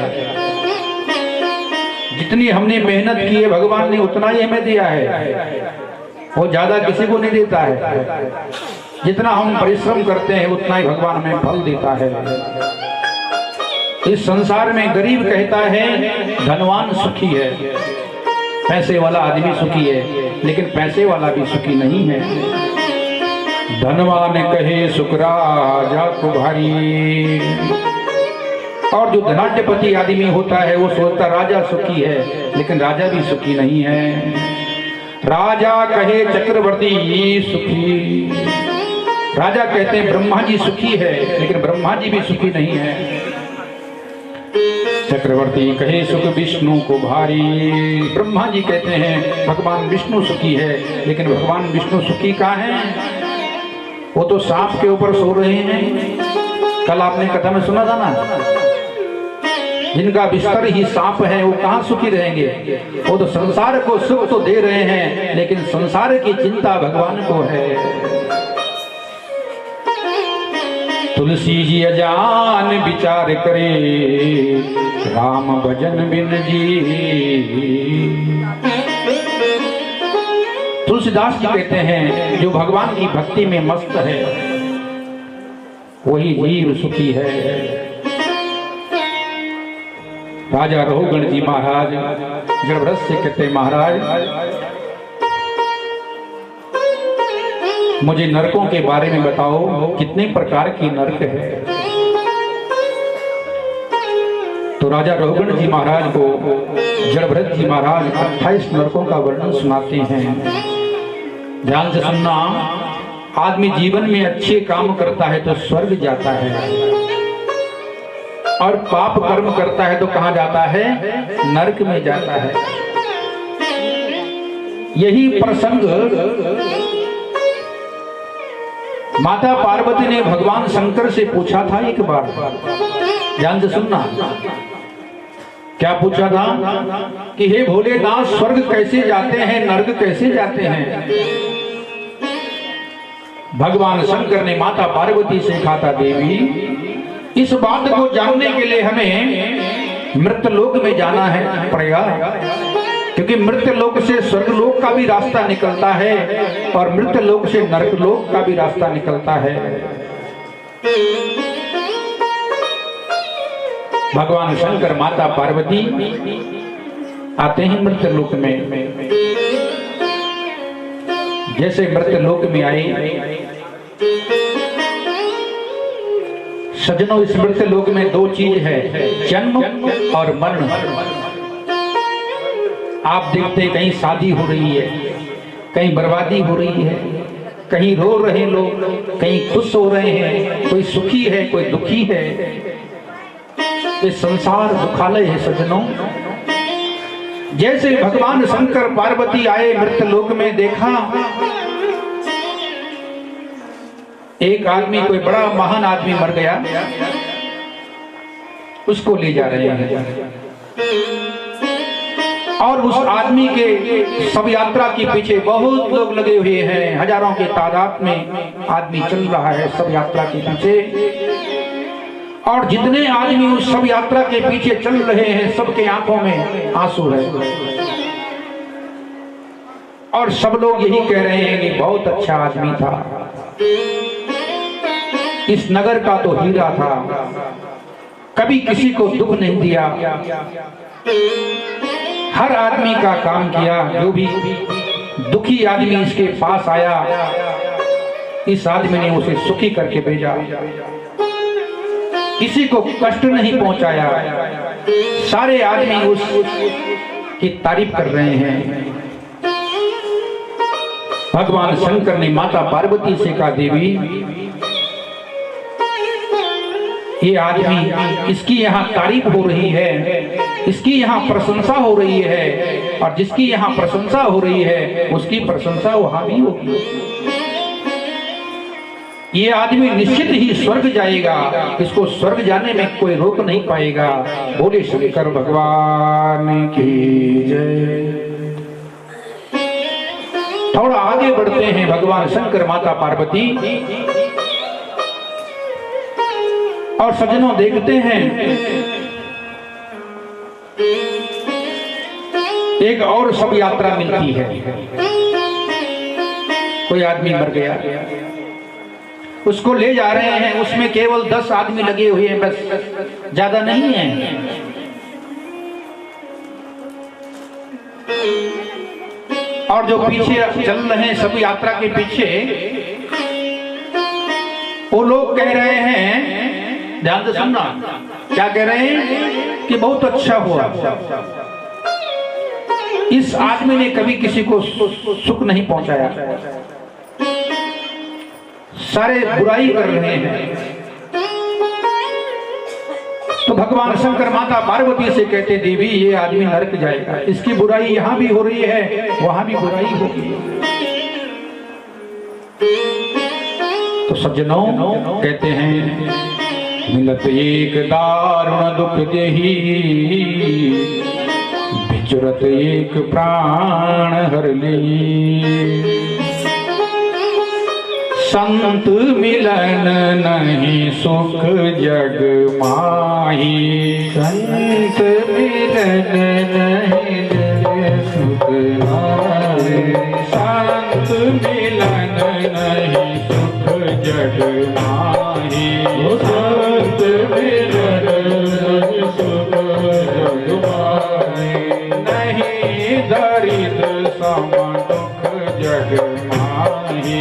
जितनी हमने मेहनत की है भगवान ने उतना ही हमें दिया है, वो ज्यादा किसी को नहीं देता है। जितना हम परिश्रम करते हैं उतना ही भगवान हमें फल देता है। इस संसार में गरीब कहता है धनवान सुखी है, पैसे वाला आदमी सुखी है, लेकिन पैसे वाला भी सुखी नहीं है। धनवान कहे सुख राजा को भारी, और जो धनाढ्यपति आदमी होता है वो सोचता राजा सुखी है, लेकिन राजा भी सुखी नहीं है। राजा कहे चक्रवर्ती सुखी, राजा कहते हैं ब्रह्मा जी सुखी है, लेकिन ब्रह्मा जी भी सुखी नहीं है। चक्रवर्ती कहे सुख विष्णु को भारी, ब्रह्मा जी कहते हैं भगवान विष्णु सुखी है, लेकिन भगवान विष्णु सुखी कहाँ है? वो तो सांप के ऊपर सो रहे हैं। कल आपने कथा में सुना था ना, जिनका बिस्तर ही सांप है वो कहाँ सुखी रहेंगे? वो तो संसार को सुख तो दे रहे हैं, लेकिन संसार की चिंता भगवान को है। तुलसी जी अजान विचार करे, राम भजन बिन जी। तुलसीदास जी कहते हैं जो भगवान की भक्ति में मस्त है वही जीव सुखी है। राजा रघुगण जी महाराज गणभरत से कहते हैं, महाराज मुझे नरकों के बारे में बताओ, कितने प्रकार की नरक है? तो राजा रघुगण जी महाराज को गणभरत जी महाराज 28 नरकों का वर्णन सुनाते हैं। ध्यान से सुनना, आदमी जीवन में अच्छे काम करता है तो स्वर्ग जाता है, और पाप कर्म करता है तो कहां जाता है? नरक में जाता है। यही प्रसंग माता पार्वती ने भगवान शंकर से पूछा था एक बार। ध्यान से सुनना, क्या पूछा था कि हे भोलेनाथ, स्वर्ग कैसे जाते हैं, नरक कैसे जाते हैं? भगवान शंकर ने माता पार्वती से कहा था, देवी इस बात को जानने के लिए हमें मृत्यलोक में जाना है पड़ेगा, क्योंकि मृत्यलोक से स्वर्गलोक का भी रास्ता निकलता है और मृत्यलोक से नरकलोक का भी रास्ता निकलता है। भगवान शंकर माता पार्वती आते हैं मृत्यलोक में। जैसे मृत्यलोक में आए, सज्जनों, इस मृत्यु लोक में दो चीज है, जन्म और मरण। आप देखते कहीं शादी हो रही है, कहीं बर्बादी हो रही है, कहीं रो रहे लोग, कहीं खुश हो रहे हैं, कोई सुखी है, कोई दुखी है। ये संसार दुखालय है सज्जनों। जैसे भगवान शंकर पार्वती आए मृत्यु लोक में, देखा एक आदमी, कोई बड़ा महान आदमी मर गया, उसको ले जा रहे हैं और उस आदमी के शव यात्रा के पीछे बहुत लोग लगे हुए हैं, हजारों के तादाद में आदमी चल रहा है शव यात्रा के पीछे। और जितने आदमी उस शव यात्रा के पीछे चल रहे हैं, सबके आंखों में आंसू है और सब लोग यही कह रहे हैं कि बहुत अच्छा आदमी था, इस नगर का तो हीरा था, कभी किसी को दुख नहीं दिया, हर आदमी का काम किया। जो भी दुखी आदमी इसके पास आया, इस आदमी ने उसे सुखी करके भेजा, किसी को कष्ट नहीं पहुंचाया। सारे आदमी उस की तारीफ कर रहे हैं। भगवान शंकर ने माता पार्वती से कहा, देवी ये आदमी, इसकी यहाँ तारीफ हो रही है, इसकी यहाँ प्रशंसा हो रही है, और जिसकी यहाँ प्रशंसा हो रही है उसकी प्रशंसा वहां भी होगी। ये आदमी निश्चित ही स्वर्ग जाएगा, इसको स्वर्ग जाने में कोई रोक नहीं पाएगा। बोले शंकर भगवान की जय। थोड़ा आगे बढ़ते हैं, भगवान शंकर माता पार्वती और सज्जनों देखते हैं एक और शव यात्रा मिलती है। कोई आदमी मर गया, उसको ले जा रहे हैं, उसमें केवल 10 आदमी लगे हुए हैं, बस, ज्यादा नहीं है। और जो पीछे चल रहे हैं शव यात्रा के पीछे, वो लोग कह रहे हैं, ध्यान से सुनना, क्या कह रहे हैं कि बहुत अच्छा हुआ, इस आदमी ने कभी किसी को सुख नहीं पहुंचाया, सारे बुराई कर रहे हैं। तो भगवान शंकर माता पार्वती से कहते, देवी ये आदमी नरक जाएगा, इसकी बुराई यहां भी हो रही है, वहां भी बुराई होगी। तो सज्जनों कहते हैं, मिलत एक दारुण दुख देही, विचरत एक प्राण हर ली। संत मिलन नहीं सुख जग माही, संत मिलन नहीं जग सुख माही, संत मिलन नहीं सुख जग माही, संत मिलन नहीं सुख जग माही, नहीं दरिद्र सम दुख जग माही,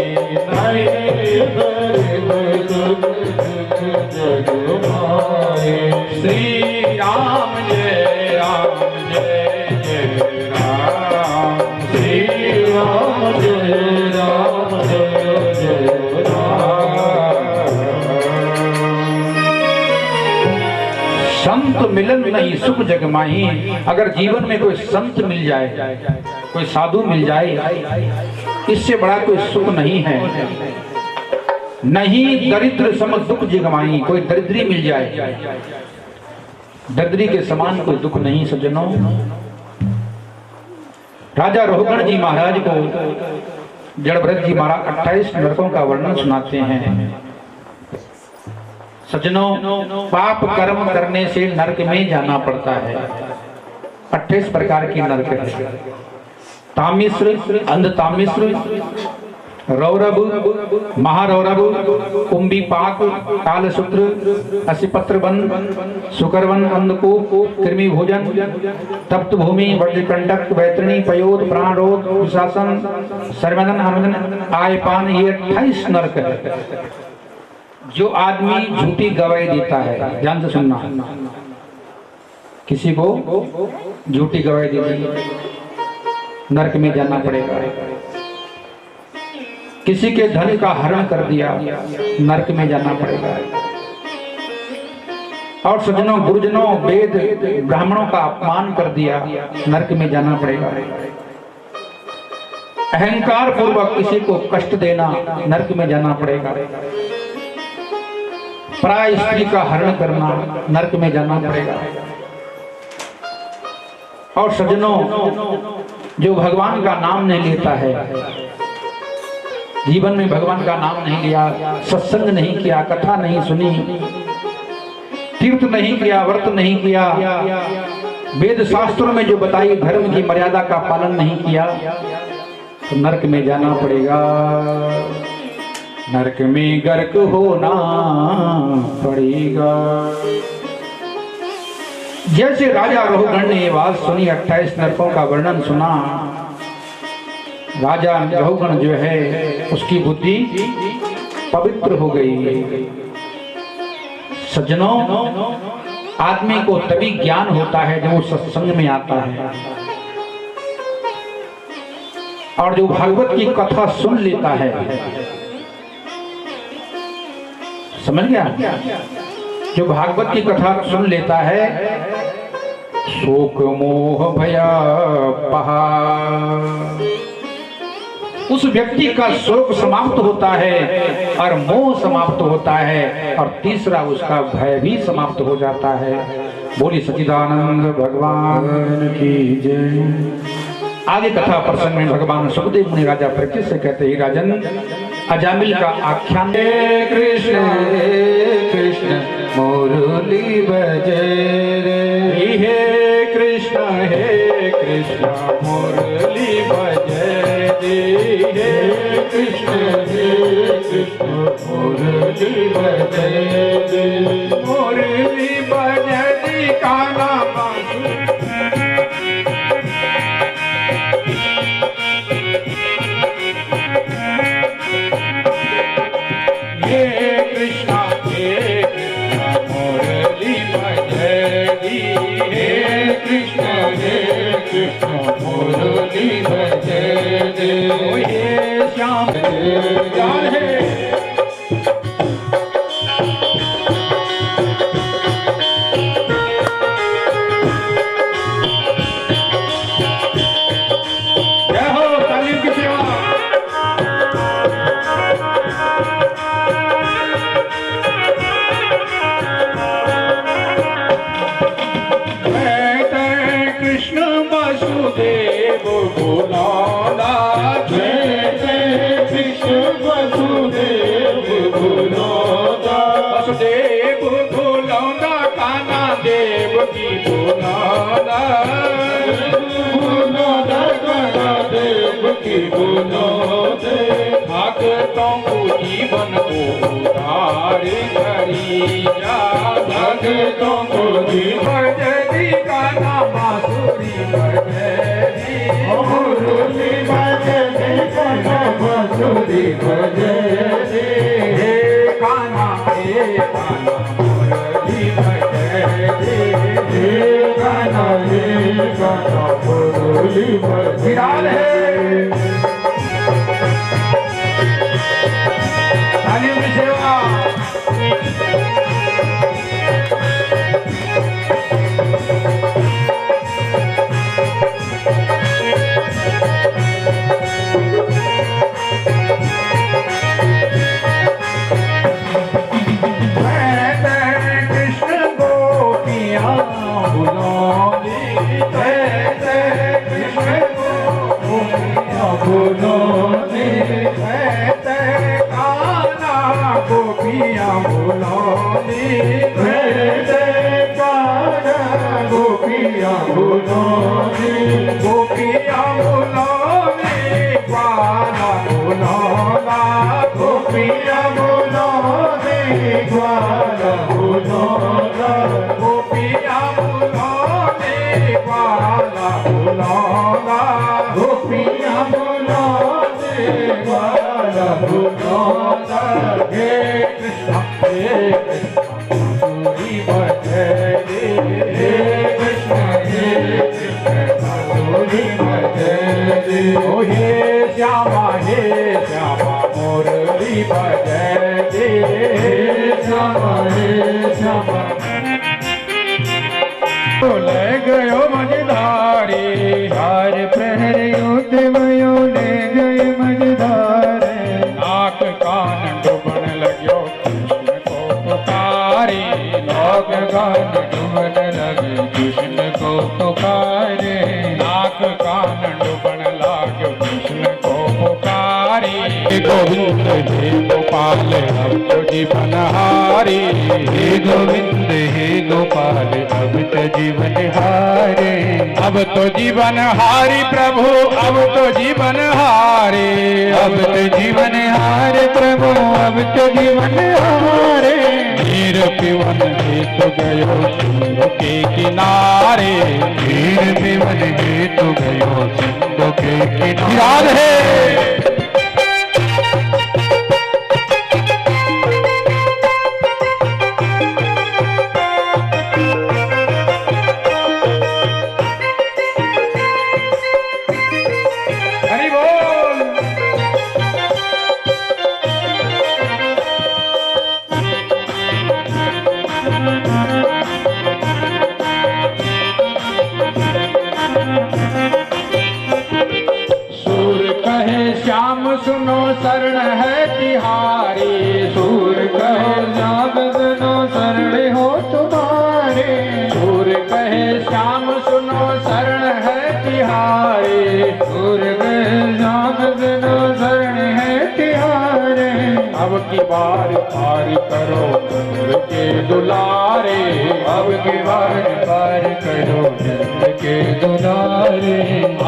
नहीं दरिद्र दुख जग माही। श्री राम जय राम जय जय राम, श्री राम जय राम जय जय राम। संत मिलन नहीं सुख जग माही। अगर जीवन में कोई संत मिल जाए, कोई साधु मिल जाए, इससे बड़ा कोई सुख नहीं है। नहीं दरिद्र सम दुख जगमाई, कोई दरिद्री मिल जाए, दरिद्री के समान कोई दुख नहीं। सज्जनों, राजा रोहगण जी महाराज को जड़भरत जी महाराज 28 नरकों का वर्णन सुनाते हैं। सज्जनों, पाप कर्म करने से नरक में जाना पड़ता है। 28 प्रकार की नरक है। तामिश्र, अंधतामिश्र, रौरव, महारौरव, कुंभीपाक, कालसूत्र, असिपत्रवन, सुकरवन, अंधकूप, कृमि भोजन, तप्त भूमि, वज्रकंटक, वैतरणी, पयोद, प्राणरोध, दुशासन, सर्वदन, अनुदन, आयपान, ये 28 नरक है। जो आदमी झूठी गवाही देता है, ध्यान से सुनना, किसी को झूठी गवाही दे दी नरक में जाना पड़ेगा। किसी के धन का हरण कर दिया नरक में जाना पड़ेगा। और सज्जनों गुरुजनों वेद ब्राह्मणों का अपमान कर दिया नरक में जाना पड़ेगा। अहंकार पूर्वक किसी को कष्ट देना नरक में जाना पड़ेगा। पराय स्त्री का हरण करना नरक में जाना पड़ेगा। और सज्जनों जो भगवान का नाम नहीं लेता है, जीवन में भगवान का नाम नहीं लिया, सत्संग नहीं किया, कथा नहीं सुनी, तीर्थ नहीं किया, व्रत नहीं किया, वेद शास्त्रों में जो बताई धर्म की मर्यादा का पालन नहीं किया, तो नरक में जाना पड़ेगा। नरक में गर्क होना पड़ेगा। जैसे राजा रहुगण ने ये बात सुनी, 28 नरकों का वर्णन सुना, राजा रहुगण जो है उसकी बुद्धि पवित्र हो गई। सज्जनों आदमी को तभी ज्ञान होता है जब वो सत्संग में आता है और जो भागवत की कथा सुन लेता है। समझ गया? जो भागवत की कथा सुन लेता है, शोक मोह भया पहा, उस व्यक्ति का शोक समाप्त होता है और मोह समाप्त होता है और तीसरा उसका भय भी समाप्त हो जाता है। बोली सच्चिदानंद भगवान की जय। आगे कथा प्रसंग में भगवान सुखदेव मुनि राजा परीक्षित से कहते ही, राजन अजामिल का आख्यान। कृष्ण मुरली बजे रे, हे कृष्ण मुरली बजे रे, हे कृष्ण मुरली बजे रे, मुरली बजे रे का नाम मुरली बजे दे, हे श्याम जान है। जय हो तालीम की सेवा। कृष्ण वसुदेव बोलाला, जय जय कृष्ण वसुदेव बोलाला, वसुदेव बोलाला, कान्हा देव की बोलाला, बोलाला कान्हा देव की बोलाते, भक्तों को जीवन को उधार करी जा, भक्तों को जीवन जदी का नाम बांसुरी बजे, मुरली बजे का नाम बांसुरी बजे, हे कान्हा मुरली बजे, हे कान्हा मुरली बजे। तालीम की सेवा। Krishna हे बांसुरी बजे हे कृष्ण बांसुरी बजे ओ हे श्यामा मुरली बजे हे श्यामा ले गयो मझधारे हर प्रहर युद्ध भयो ले गए मझधारे नाक कान डूबन लग्यो कृष्ण को पुकारे नाक कान डूबन लगे कृष्ण को पुकारे नाक कान डूबन लाग्यो कृष्ण को पुकारे गोविंद हे गोपाल अब तो जीवन हारे हे गोविंद हे गोपाल अब तो जीवन हारे अब तो जीवन हारी प्रभु अब तो जीवन हारे अब तो जीवन हारे प्रभु अब तो जीवन हारे वीर पिवन हेतु गयो सिंधु के किनारे वीर पिवन हेतु गयो सिंधु के किनारे सुनो शरण है तिहारी सूर कहे श्याम सुनो शरण हो तुम्हारे सूर कहे श्याम सुनो शरण है तिहारी सूर कहे श्याम सुनो शरण है तिहारे अब की बार पार करो नंद के दुलारे अब की बार पार करो नंद के दुलारे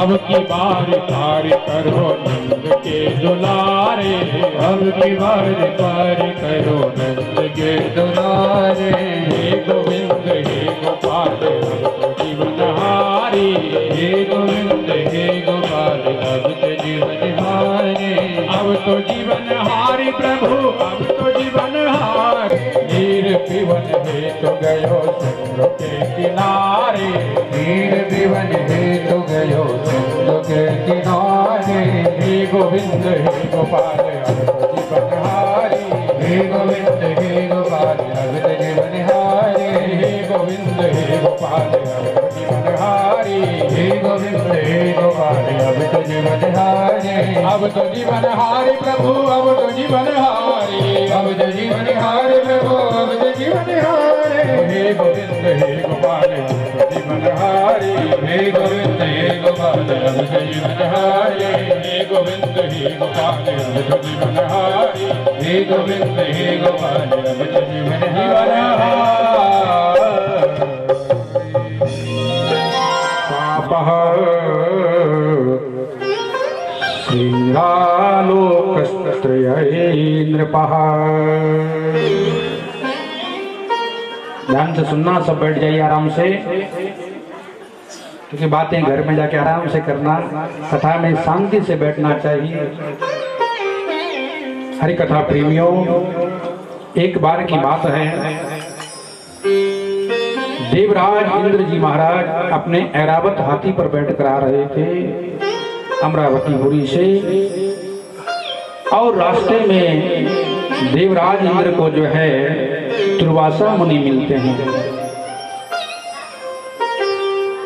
अब की बार पार करो नंद के दुलारे अब की बार पार करो नंद के दुलारे हे गोविंद हे गोपाल अब तो जीवन हारी हे गोविंद हे गोपाल अब तो जीवन हारे अब तो जीवन हारी प्रभु अब तो जीवन हार वीर पिवन हे तो गयो सिंधु के किनारे वीर पिवन हे तो गयो सिंधु के किनारे हे गोविंद हे गोपाल अब तो जीवन हारी हे गोविंद हे गोपाल अब तो जीवन हारी हे गोविंद हे गोपाल अब तो जीवन हारी हे गोविंद हे गोपाल अब तो जीवन हारी अब तो जीवन हारी प्रभु अब तो जीवन हारी अब तो जीवन हारी प्रभु अब तो जीवन हारी हे गोविंद हे गोपाल अब तो जीवन हारी हे गोविंद हे गोपाल अब तो जीवन हारी हे गोविंद हे गोपाल अब तो जीवन हारी हे गोविंद हे गोपाल अब तो जीवन हारी नृपः ध्यान से सुनना, सब बैठ जाइए आराम से, क्योंकि बातें घर में जाके आराम से करना, कथा में शांति से बैठना चाहिए। हरि कथा प्रेमियों, एक बार की बात है, देवराज इंद्र जी महाराज अपने ऐरावत हाथी पर बैठकर आ रहे थे अमरावतीपुरी से, और रास्ते में देवराज इंद्र को जो है दुर्वासा मुनि मिलते हैं।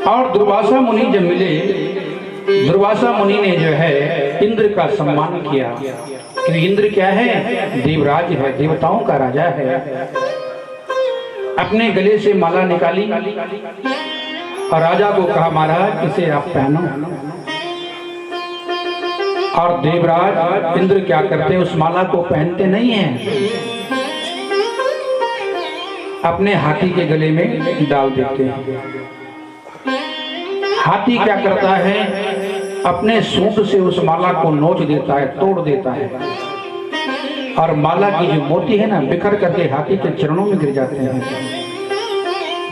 और दुर्वासा मुनि जब मिले, दुर्वासा मुनि ने जो है इंद्र का सम्मान किया, क्योंकि इंद्र क्या है, देवराज है, देवताओं का राजा है। अपने गले से माला निकाली और राजा को कहा, महाराज इसे आप पहनो। और देवराज इंद्र क्या करते हैं, उस माला को पहनते नहीं हैं, अपने हाथी के गले में डाल देते हैं। हाथी क्या करता है, अपने सूंड से उस माला को नोच देता है, तोड़ देता है, और माला की जो मोती है ना, बिखर करके हाथी के चरणों में गिर जाते हैं।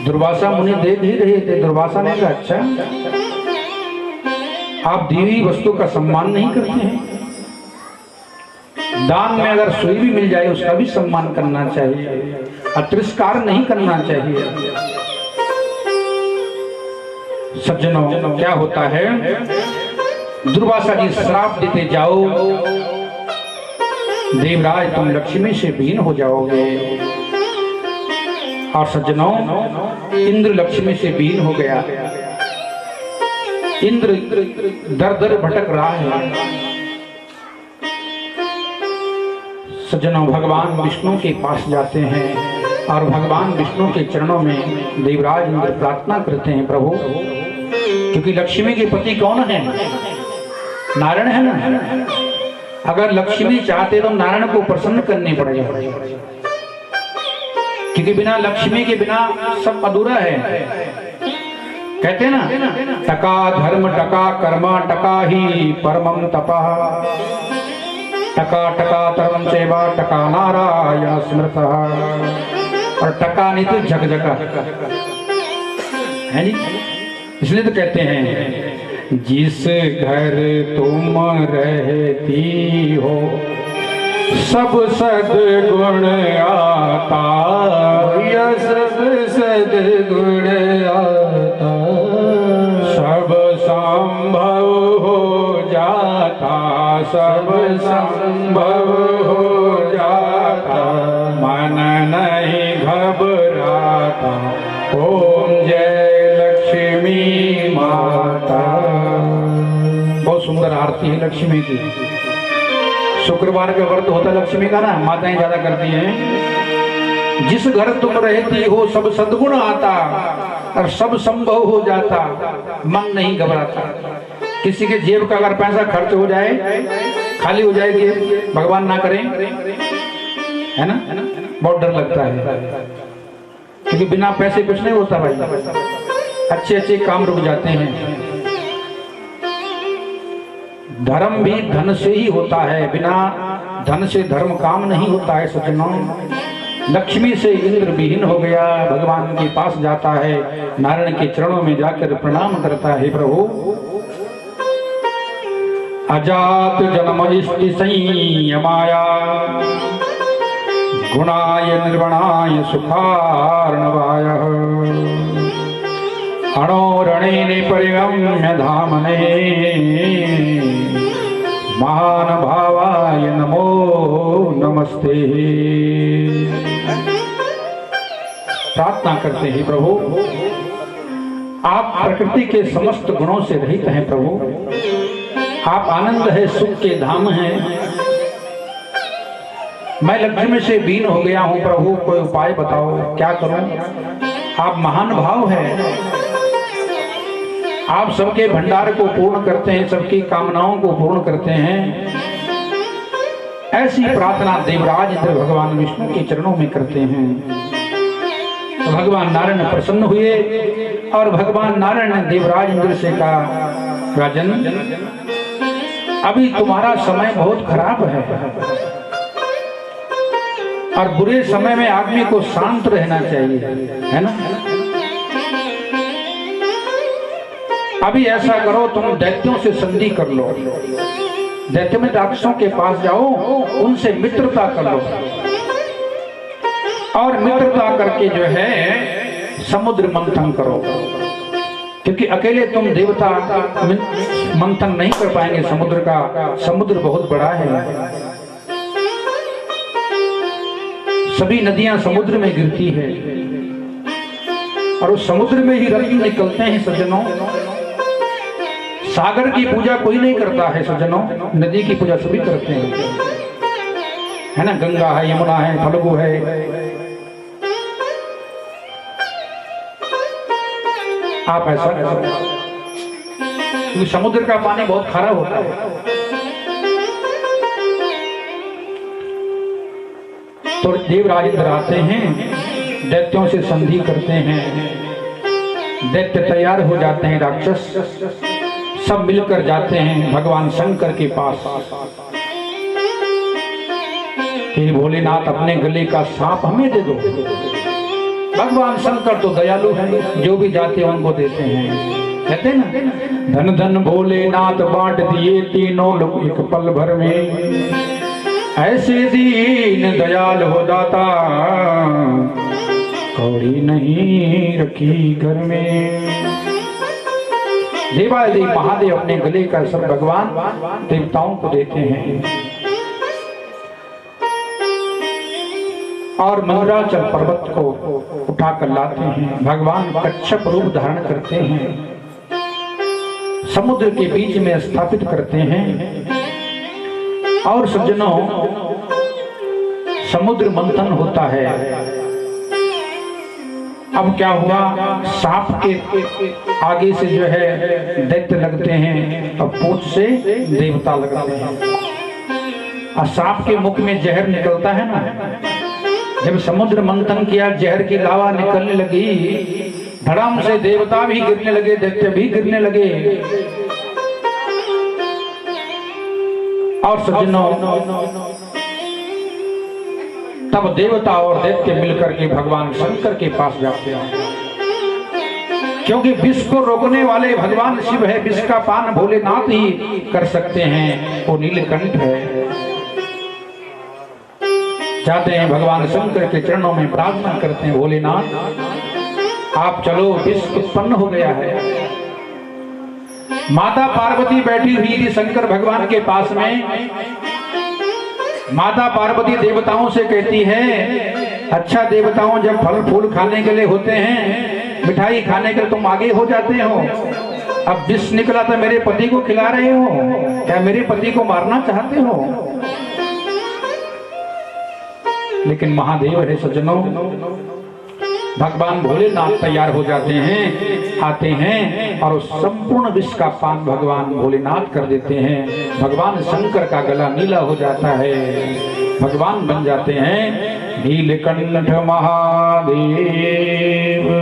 दुर्वासा मुनि देख ही रहे थे। दुर्वासा ने कहा, अच्छा आप दी हुई वस्तु का सम्मान नहीं करते हैं? दान में अगर सुई भी मिल जाए उसका भी सम्मान करना चाहिए, अतिरस्कार नहीं करना चाहिए। सज्जनों, क्या होता है, दुर्वासा जी श्राप देते जाओ, देवराज तुम लक्ष्मी से विहीन हो जाओगे। और सज्जनों, इंद्र लक्ष्मी से विहीन हो गया। इंद्र दर दर भटक रहा है। सज्जनों, भगवान विष्णु के पास जाते हैं और भगवान विष्णु के चरणों में देवराज इंद्र प्रार्थना करते हैं, प्रभु, क्योंकि लक्ष्मी के पति कौन है? नारायण है ना। अगर लक्ष्मी चाहते तो नारायण को प्रसन्न करनी पड़ेगा, क्योंकि बिना लक्ष्मी के बिना सब अधूरा है। कहते हैं ना, टका धर्म टका कर्म टका ही परमम तपः, टका टका धर्म सेवा टका नारायण स्मृतः, और टका नहीं तो जग जगा है जी। इसलिए तो कहते हैं, जिस घर तुम रहती हो सब सद्गुण आता, सब सद्गुण आता, सब संभव हो जाता, सब संभव हो जाता, मन नहीं घबराता, ओम जय लक्ष्मी माता। बहुत सुंदर आरती है लक्ष्मी की। शुक्रवार का व्रत होता लक्ष्मी का ना, माताएं ज्यादा करती हैं। जिस घर तुम रहती हो सब सद्गुण आता और सब संभव हो जाता, मन नहीं घबराता। किसी के जेब का अगर पैसा खर्च हो जाए, खाली हो जाएगी, भगवान ना करें, है ना, बहुत डर लगता है, क्योंकि बिना पैसे कुछ नहीं होता भाई। अच्छे अच्छे काम रुक जाते हैं। धर्म भी धन से ही होता है, बिना धन से धर्म काम नहीं होता है। सज्जनों, लक्ष्मी से इंद्र विहीन हो गया, भगवान के पास जाता है, नारायण के चरणों में जाकर प्रणाम करता है, प्रभु अजात जन्म इष्टि संयमाया, गुणाय निर्वणाय सुखार्णवाय, अणोरणे परिगम्य धामने, महानुभावाय नमो नमस्ते। प्रार्थना करते हैं, प्रभु आप प्रकृति के समस्त गुणों से रहित हैं, प्रभु आप आनंद है, सुख के धाम हैं। मैं लक्ष्मी से बीन हो गया हूं, प्रभु कोई उपाय बताओ, क्या करूं? आप महान भाव है, आप सबके भंडार को पूर्ण करते हैं, सबकी कामनाओं को पूर्ण करते हैं। ऐसी प्रार्थना देवराज इंद्र भगवान विष्णु के चरणों में करते हैं। तो भगवान नारायण प्रसन्न हुए और भगवान नारायण ने देवराज इंद्र से कहा, राजन अभी तुम्हारा समय बहुत खराब है और बुरे समय में आदमी को शांत रहना चाहिए, है ना। अभी ऐसा करो, तुम दैत्यों से संधि कर लो, दैत्य में राक्षसों के पास जाओ, उनसे मित्रता कर लो और मित्रता करके जो है समुद्र मंथन करो, क्योंकि अकेले तुम देवता मंथन नहीं कर पाएंगे समुद्र का, समुद्र बहुत बड़ा है, सभी नदियां समुद्र में गिरती है और उस समुद्र में ही रत्न निकलते हैं। सज्जनों, सागर की पूजा कोई नहीं करता है सज्जनों, नदी की पूजा सभी करते हैं, है ना। गंगा है, यमुना है, फल्गु है, आप ऐसा क्योंकि समुद्र का पानी बहुत खारा होता है। तो देवराज इंद्र आते हैं, दैत्यों से संधि करते हैं, दैत्य तैयार हो जाते हैं, राक्षस सब मिलकर जाते हैं भगवान शंकर के पास कि भोलेनाथ अपने गले का सांप हमें दे दो। भगवान शंकर तो दयालु हैं, जो भी जाते हैं उनको देते हैं। कहते हैं ना, धन धन भोलेनाथ बांट दिए तीनों लोग एक पल भर में, ऐसे दीन दयाल हो दाता, कौड़ी नहीं रखी घर में। देवादेव महादेव अपने गले का सर भगवान देवताओं को देते हैं और मंदराचल पर्वत को उठाकर लाते हैं। भगवान कच्छप रूप धारण करते हैं, समुद्र के बीच में स्थापित करते हैं। और सज्जनों, समुद्र मंथन होता है। अब क्या हुआ, सांप के आगे से जो है दैत्य लगते हैं और पूंछ से देवता लगते हैं। और सांप के मुख में जहर निकलता है ना, जब समुद्र मंथन किया, जहर की लावा निकलने लगी, धड़ाम से देवता भी गिरने लगे, दैत्य भी गिरने लगे। और सज्जनों, तब देवता और दैत्य मिलकर के भगवान शंकर के पास जाते हैं, क्योंकि विष को रोकने वाले भगवान शिव है। विष का पान भोलेनाथ ही कर सकते हैं, वो नीलकंठ है। जाते हैं भगवान शंकर के चरणों में प्रार्थना करते हैं, भोलेनाथ आप चलो, विष उत्पन्न हो गया है। माता पार्वती बैठी हुई थी शंकर भगवान के पास में। माता पार्वती देवताओं से कहती है, अच्छा देवताओं, जब फल फूल खाने के लिए होते हैं, मिठाई खाने के लिए तुम आगे हो जाते हो, अब विष निकला तो मेरे पति को खिला रहे हो, क्या मेरे पति को मारना चाहते हो? लेकिन महादेव है सज्जनों, भगवान भोलेनाथ तैयार हो जाते हैं, आते हैं और संपूर्ण विष का पान भगवान भोलेनाथ कर देते हैं। भगवान शंकर का गला नीला हो जाता है, भगवान बन जाते हैं। नीलकंठ महादेव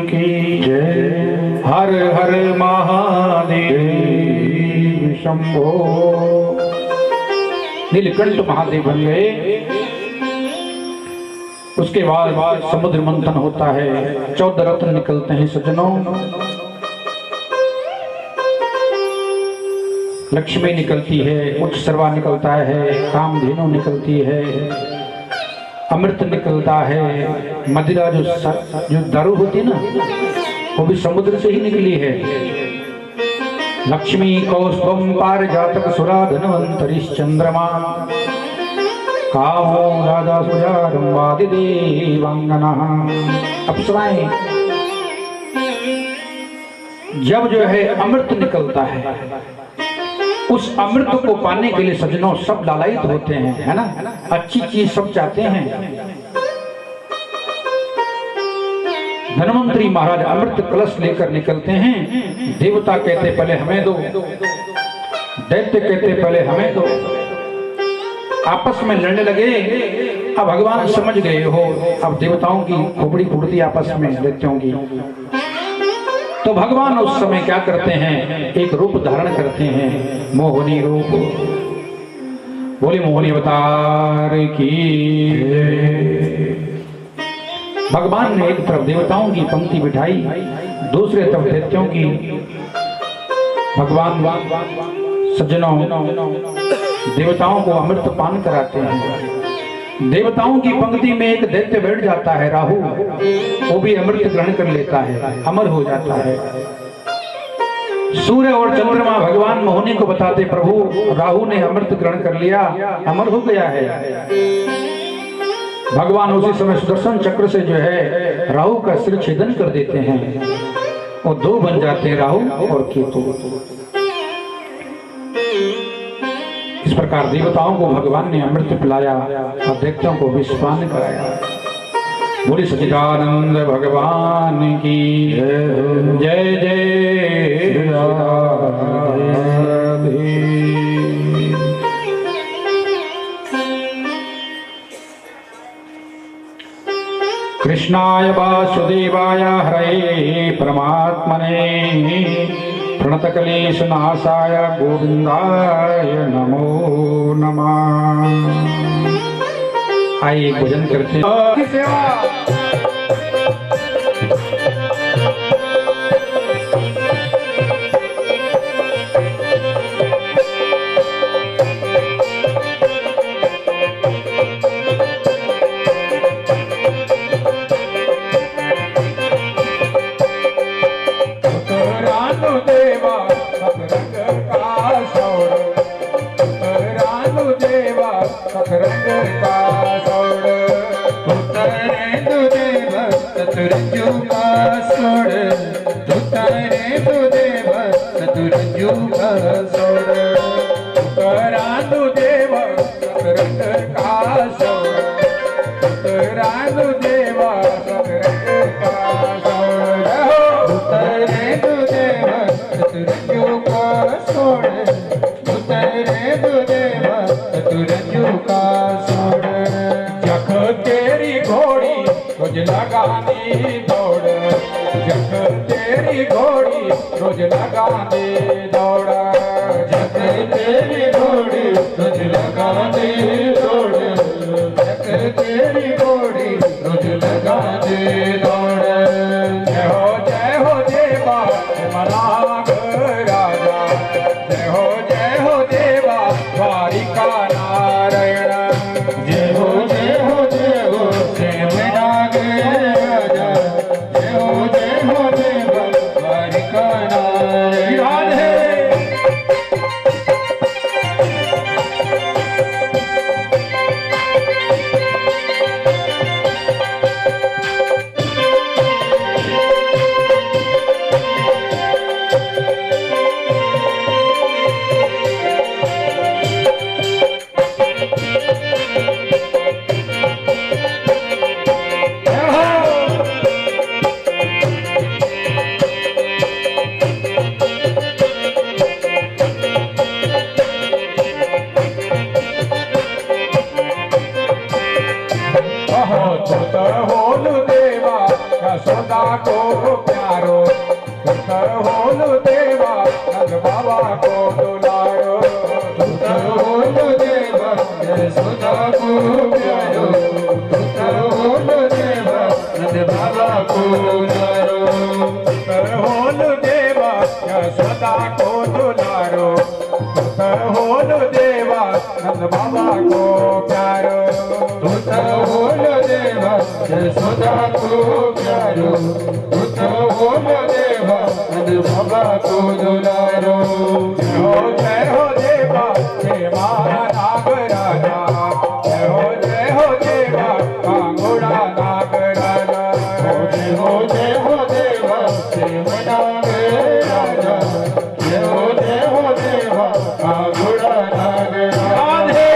की जय, हर हर महादेव शंभो। नीलकंठ महादेव बन गए। उसके बाद समुद्र मंथन होता है, 14 रत्न निकलते हैं सज्जनों। लक्ष्मी निकलती है, उच्च सर्वा निकलता है, कामधेनु निकलती है, अमृत निकलता है। मदिरा जो दारू होती है ना, वो भी समुद्र से ही निकली है। लक्ष्मी कौस्तुभम पारिजातक सुरा धनवंतरिश्च चंद्रमा, कामो राजा सुजारंवादि देवांगना। अप्सराएं, जब जो है अमृत निकलता है, उस अमृत को पाने के लिए सज्जनों सब लालायित होते हैं, है ना, अच्छी चीज सब चाहते हैं। धनवंतरी महाराज अमृत कलश लेकर निकलते हैं। देवता कहते पहले हमें दो, दैत्य कहते पहले हमें दो, आपस में लड़ने लगे। अब भगवान समझ गए हो, अब देवताओं की खोपड़ी फूटती आपस में दैत्यों की। तो भगवान उस समय क्या करते हैं, एक रूप धारण करते हैं, मोहिनी रूप। बोले मोहिनी अवतार की। भगवान ने एक तरफ देवताओं की पंक्ति बिठाई, दूसरे तरफ दैत्यों की। भगवान सज्जनों देवताओं को अमृत पान कराते हैं। देवताओं की पंक्ति में एक दैत्य बैठ जाता है, राहु, वो भी अमृत ग्रहण कर लेता है, अमर हो जाता है। सूर्य और चंद्रमा भगवान मोहिनी को बताते, प्रभु राहु ने अमृत ग्रहण कर लिया, अमर हो गया है। भगवान उसी समय सुदर्शन चक्र से जो है राहु का सिर छेदन कर देते हैं, और दो बन जाते हैं, राहु और केतु। इस प्रकार देवताओं को भगवान ने अमृत पिलाया और दैत्यों को विषपान कराया। बोले सच्चिदानंद भगवान की जय जय राधे। कृष्णाय वासुदेवाय हरे परमात्मने प्रणतकलेशनाशाय गोविंदाय नमो नमः। आइए भजन करते हैं। सोड तुतारे तुझे सतरंजू का सोड तुकरा तुझे सतरंग का सोड तुकरा तुझे सतरंग का सोड तुतारे तुझे सतरंजू का सोड तुतारे तुझे सतरंजू का सोड जख तेरी घोड़ी रोज लगानी दौड़ जख तेरी घोड़ी रोज लगानी दौड़ जख तेरी घोड़ी रोज लगानी दौड़ जख तेरी घोड़ी रोज लगानी दौड़ जय हो देवा मनाग राजा जय हो देवा द्वारिका नारायण जय हो देवनाग राजा जय हो देवा द्वारिका नारायण सदा को प्यारो होल देवा नंद बाबा को दुलारो होल देवा सदा को प्यारो होल देवा नंद बाबा को दुलारो होल देवा सदा को दुलारो होल देवा नंद बाबा को प्यारो होल देवा सदा को प्यारो होल देवा नंद बाबा को दुलारो जय हो देवा देवा नाग राजा जय हो देवा कांगोड़ा नाग राजा जय हो देवा देव नाग राजा जय हो देवा कांगोड़ा नाग राधे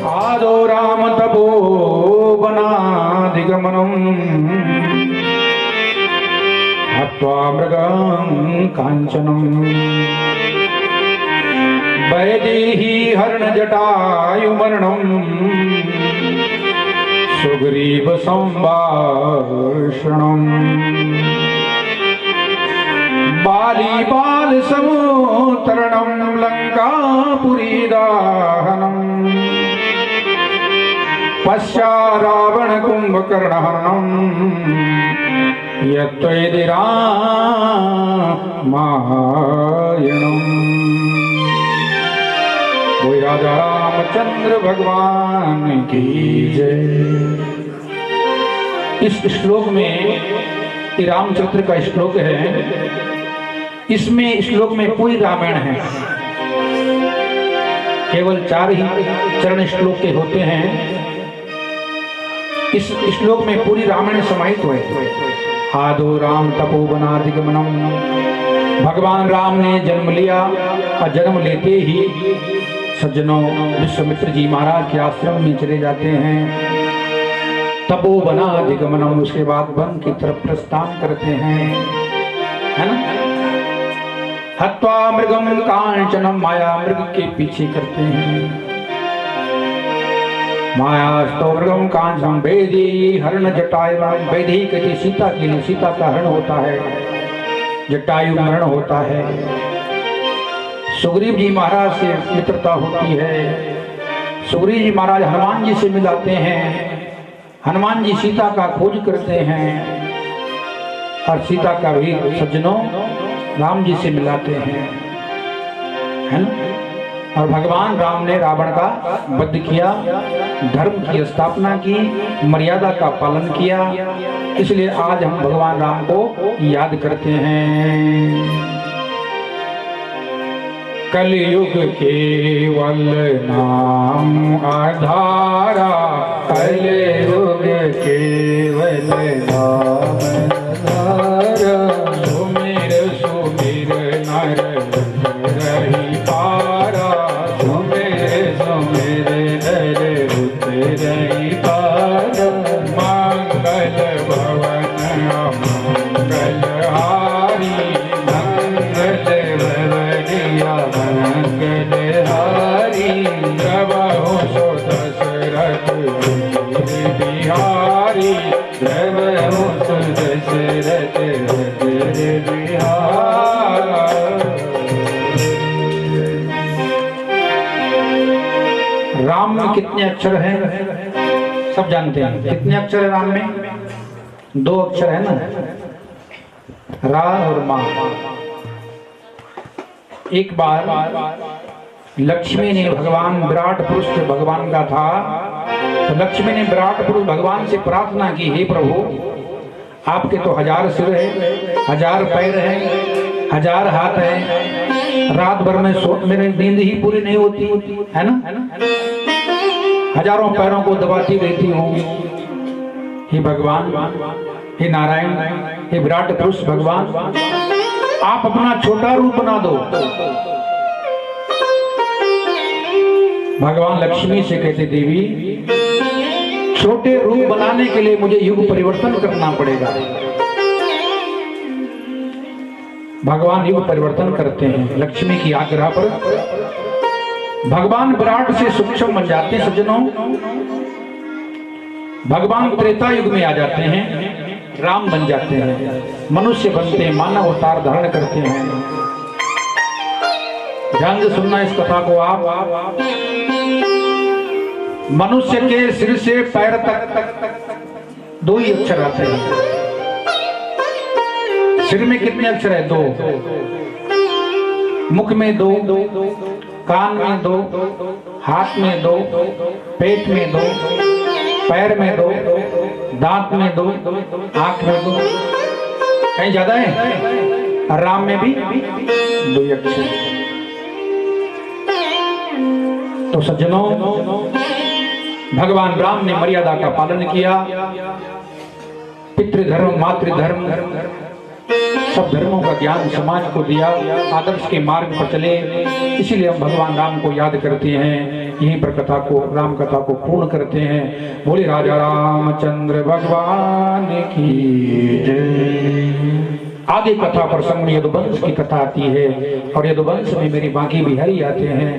आदो राम तपो वनाधिगमनम् हत्वा मृगं काञ्चनम् वैदेही हरणजटायुमरणम् सुग्रीव संभाषणम् बाली बाल समुतरणं लंकापुरी दाहनम् पश्चा रावण कुंभकर्ण हरणम् यत्त्वयदि रामायणम्। कोई राजा रामचंद्र भगवान की जय। इस श्लोक में ये रामचरित्र का श्लोक है। इसमें श्लोक में पूरी रामायण है। केवल 4 ही चरण श्लोक के होते हैं। इस श्लोक में पूरी रामायण समाहित हुए। आदो राम तपोवनाधिगमनम। भगवान राम ने जन्म लिया और जन्म लेते ही सज्जनों विश्वामित्र जी महाराज के आश्रम में चले जाते हैं। तपोवनाधिगमनम, उसके बाद वन की तरफ प्रस्थान करते हैं, है ना। हत्वा मृगम कांचनम, माया मृग के पीछे करते हैं। मायास्तो मृगम कांचनम वैदेही हरण जटायु। वैदेही कहते सीता के लिए, सीता का हरण होता है, जटायु मरण होता है। सुग्रीव जी महाराज से मित्रता होती है। सुग्रीव जी महाराज हनुमान जी से मिलाते हैं। हनुमान जी सीता का खोज करते हैं और सीता का भी सज्जनों राम जी से मिलाते हैं, है ना। और भगवान राम ने रावण का वध किया, धर्म की स्थापना की, मर्यादा का पालन किया। इसलिए आज हम भगवान राम को याद करते हैं। कलयुग केवल नाम आधारा, कलयुग केवल नाम आधारा। सुमिर सुमिर नर रही पारा, सुमिर सुमिर नर रही पारा। मंगल भवन मंगल हारी, मंगल भवनिया मंगल हारी। प्रभु सो दशरथ बिहारी, प्रभु सो दशरथ राम में कितने अक्षर हैं सब जानते हैं। कितने अक्षर है राम में? 2 अक्षर है ना, रा और मा। एक बार लक्ष्मी ने, भगवान विराट पुरुष भगवान का था, तो लक्ष्मी ने विराट पुरुष भगवान से प्रार्थना की, हे प्रभु आपके तो 1000 सिर है, 1000 पैर है, 1000 हाथ है। रात भर में मेरी नींद ही पूरी नहीं होती है ना। हजारों पैरों को दबाती रहती हूँ। हे भगवान, हे नारायण, हे विराट पुरुष भगवान, आप अपना छोटा रूप बना दो। भगवान लक्ष्मी से कहते, देवी छोटे रूप बनाने के लिए मुझे युग परिवर्तन करना पड़ेगा। भगवान युग परिवर्तन करते हैं। लक्ष्मी की आग्रह पर भगवान विराट से सूक्ष्म बन जाते हैं। सज्जनों, भगवान त्रेता युग में आ जाते हैं, राम बन जाते हैं, मनुष्य बनते हैं, मानव अवतार धारण करते हैं। ध्यान से सुनना इस कथा को आप। मनुष्य के सिर से पैर तक 2 ही अक्षर आते हैं। सिर में कितने अक्षर है? 2। मुख में 2, कान में 2, हाथ में 2, पेट में 2, पैर में 2, दांत में 2, आंख में 2। कहीं ज्यादा है? राम में भी 2 अक्षर। तो सज्जनों, भगवान राम ने मर्यादा का पालन किया, पितृधर्म मातृधर्म सब धर्मों का ज्ञान समाज को दिया, आदर्श के मार्ग पर चले। इसीलिए हम भगवान राम को याद करते हैं, यहीं पर कथा को, राम कथा को पूर्ण करते हैं। बोले राजा रामचंद्र भगवान की जय। आगे कथा प्रसंग में यदुवंश की कथा आती है और यदुवंश में मेरे बांकी बिहारी आते हैं।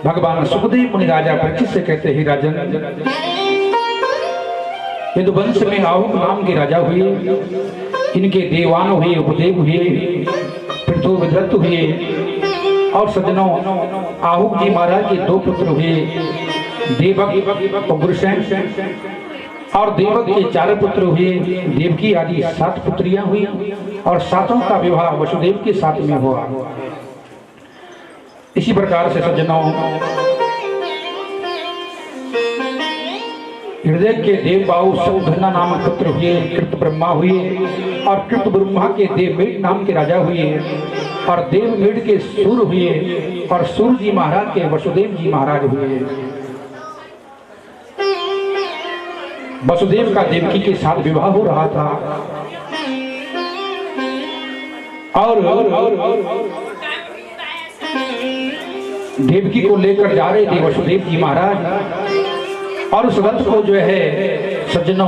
भगवान सुखदेव मुनि राजा परीक्षित से कहते ही राजन, यदुवंश में आहुक नाम के राजा हुए, इनके देवान हुए, उपदेव हुए, पृथ्वीदत्त हुए। और सज्जनों, आहुक जी महाराज के 2 पुत्र हुए, देवक और गुरुसेन। और देवक के 4 पुत्र हुए, देवकी आदि 7 पुत्रियां हुई और 7ओं का विवाह वसुदेव के साथ में हुआ। इसी प्रकार से सज्जनों, हृदय के देव बाहु शब्दधन्ना नामक पुत्र हुए, कृत ब्रह्मा हुए। और कृत ब्रह्मा के देवमेढ़ नाम के राजा हुए और देवमेढ़ के सूर हुए और सूर जी महाराज के वसुदेव जी महाराज हुए। वसुदेव का देवकी के साथ विवाह हो रहा था और देवकी को लेकर जा रहे थे वसुदेव जी महाराज। और उस रथ को जो है सज्जनों,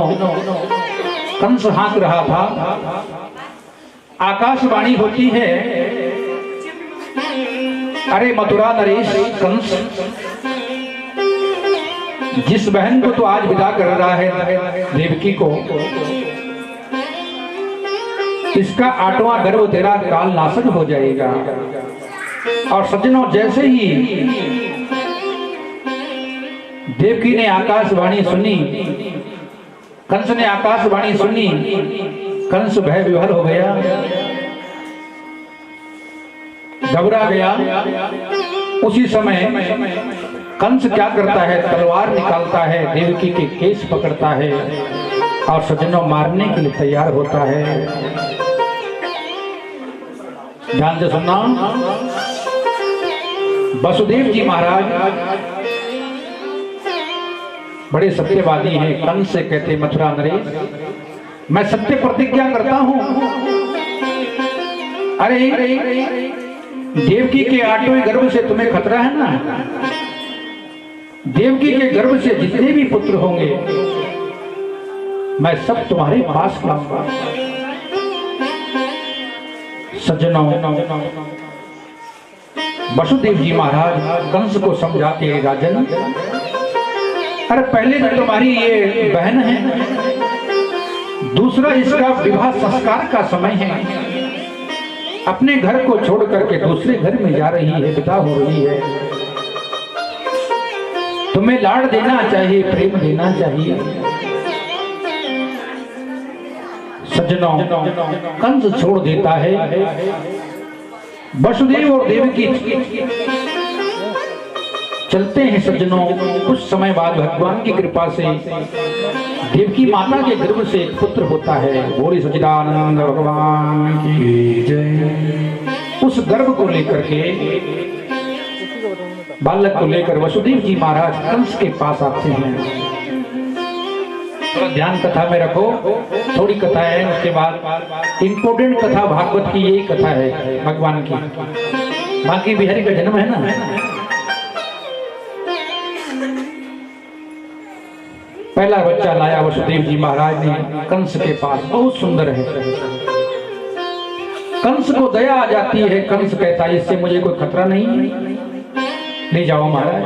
कंस हाँक रहा था। आकाशवाणी होती है, अरे मथुरा नरेश कंस, जिस बहन को तो आज विदा कर रहा है देवकी को, इसका 8वां गर्भ तेरा काल नाशक हो जाएगा। और सज्जनों, जैसे ही देवकी ने आकाशवाणी सुनी, कंस ने आकाशवाणी सुनी, कंस भय विभोर हो गया, घबरा गया। उसी समय कंस क्या करता है, तलवार निकालता है, देवकी के केस पकड़ता है और सज्जनों मारने के लिए तैयार होता है। ध्यान से सुनना, वसुदेव जी महाराज बड़े सत्यवादी हैं। कंस से कहते मथुरा नरेश, मैं सत्य प्रतिज्ञा करता हूं, अरे देवकी के 8वें गर्भ से तुम्हें खतरा है ना, देवकी के गर्भ से जितने भी पुत्र होंगे मैं सब तुम्हारे पास लाऊंगा। सज्जनों, वसुदेव जी महाराज कंस को समझाते हैं, राजन अरे पहले तो तुम्हारी ये बहन है, दूसरा इसका विवाह संस्कार का समय है, अपने घर को छोड़ करके दूसरे घर में जा रही है, विदा हो रही है, तुम्हें लाड देना चाहिए, प्रेम देना चाहिए। सज्जनों, कंस छोड़ देता है। वसुदेव और देवकी चलते हैं। सज्जनों, कुछ समय बाद भगवान की कृपा से देवकी माता के गर्भ से एक पुत्र होता है। बोले सच्चिदानंद भगवान की जय। उस गर्भ को लेकर के, बालक को लेकर वसुदेव जी महाराज कंस के पास आते हैं। तो ध्यान कथा में रखो, थोड़ी कथा है, उसके बाद इंपोर्टेंट कथा भागवत की यही कथा है भगवान की, बाकी बिहारी का जन्म है ना। पहला बच्चा लाया वसुदेव जी महाराज ने कंस के पास, बहुत सुंदर है। कंस को दया आ जाती है, कंस कहता है इससे मुझे कोई खतरा नहीं, ले जाओ महाराज।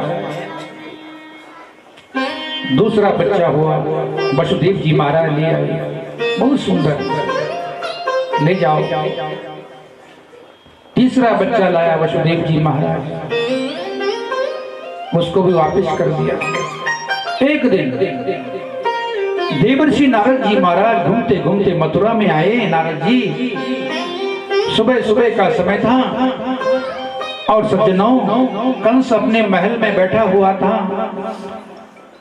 दूसरा बच्चा हुआ, वसुदेव जी महाराज ले आए, बहुत सुंदर, ले जाओ। तीसरा बच्चा लाया वसुदेव जी महाराज, उसको भी वापस कर दिया। एक दिन देवर्षि नारद जी महाराज घूमते घूमते मथुरा में आए। नारद जी सुबह सुबह का समय था और सज्जनों कंस अपने महल में बैठा हुआ था।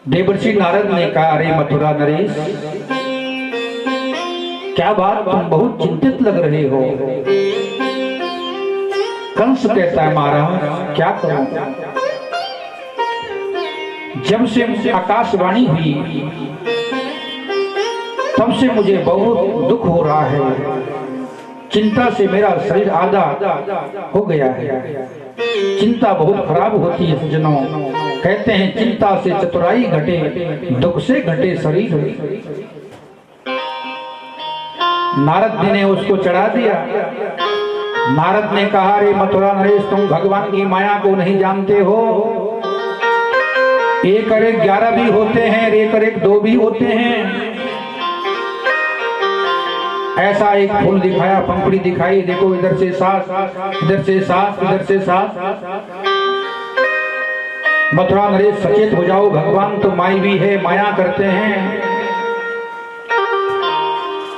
देवर्षि नारद ने कहा, अरे मथुरा नरेश, क्या बात, तुम बहुत चिंतित लग रहे हो। कंस कहता है, महाराज क्या करूं, जब से आकाशवाणी हुई तब से मुझे बहुत दुख हो रहा है। चिंता से मेरा शरीर आधा हो गया है। चिंता बहुत खराब होती है सज्जनों। कहते हैं चिंता से चतुराई घटे, दुख से घटे शरीर। नारद जी ने उसको चढ़ा दिया। नारद ने कहा, रे मथुरा नरेश, तुम भगवान की माया को नहीं जानते हो। 1 और 1 11 भी होते हैं, 1 और 1 2 भी होते हैं। ऐसा एक फूल दिखाया, पंखुड़ी दिखाई, देखो इधर से 7, इधर से 7, इधर से 7। मथुरा नरेश सचेत हो जाओ, भगवान तो मायावी है, माया करते हैं।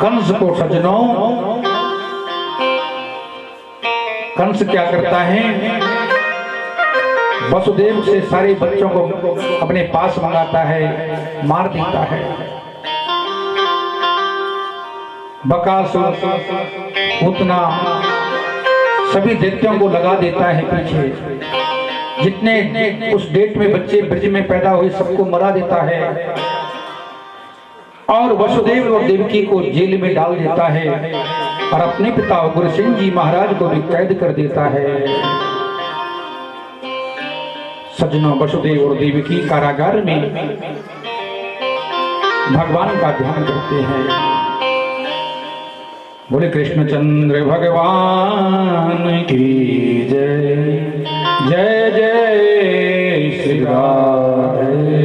कंस को सज्जनों, कंस क्या करता है, वसुदेव से सारे बच्चों को अपने पास मंगाता है, मार देता है। बकासुर, उतना सभी दैत्यों को लगा देता है पीछे। जितने उस डेट में बच्चे ब्रज में पैदा हुए सबको मरा देता है और वसुदेव और देवकी को जेल में डाल देता है और अपने पिता उग्रसेन जी महाराज को भी कैद कर देता है। सज्जनों, वसुदेव और देवकी कारागार में भगवान का ध्यान करते हैं। बोले कृष्णचंद्र भगवान की जय। जय जय श्री राधे।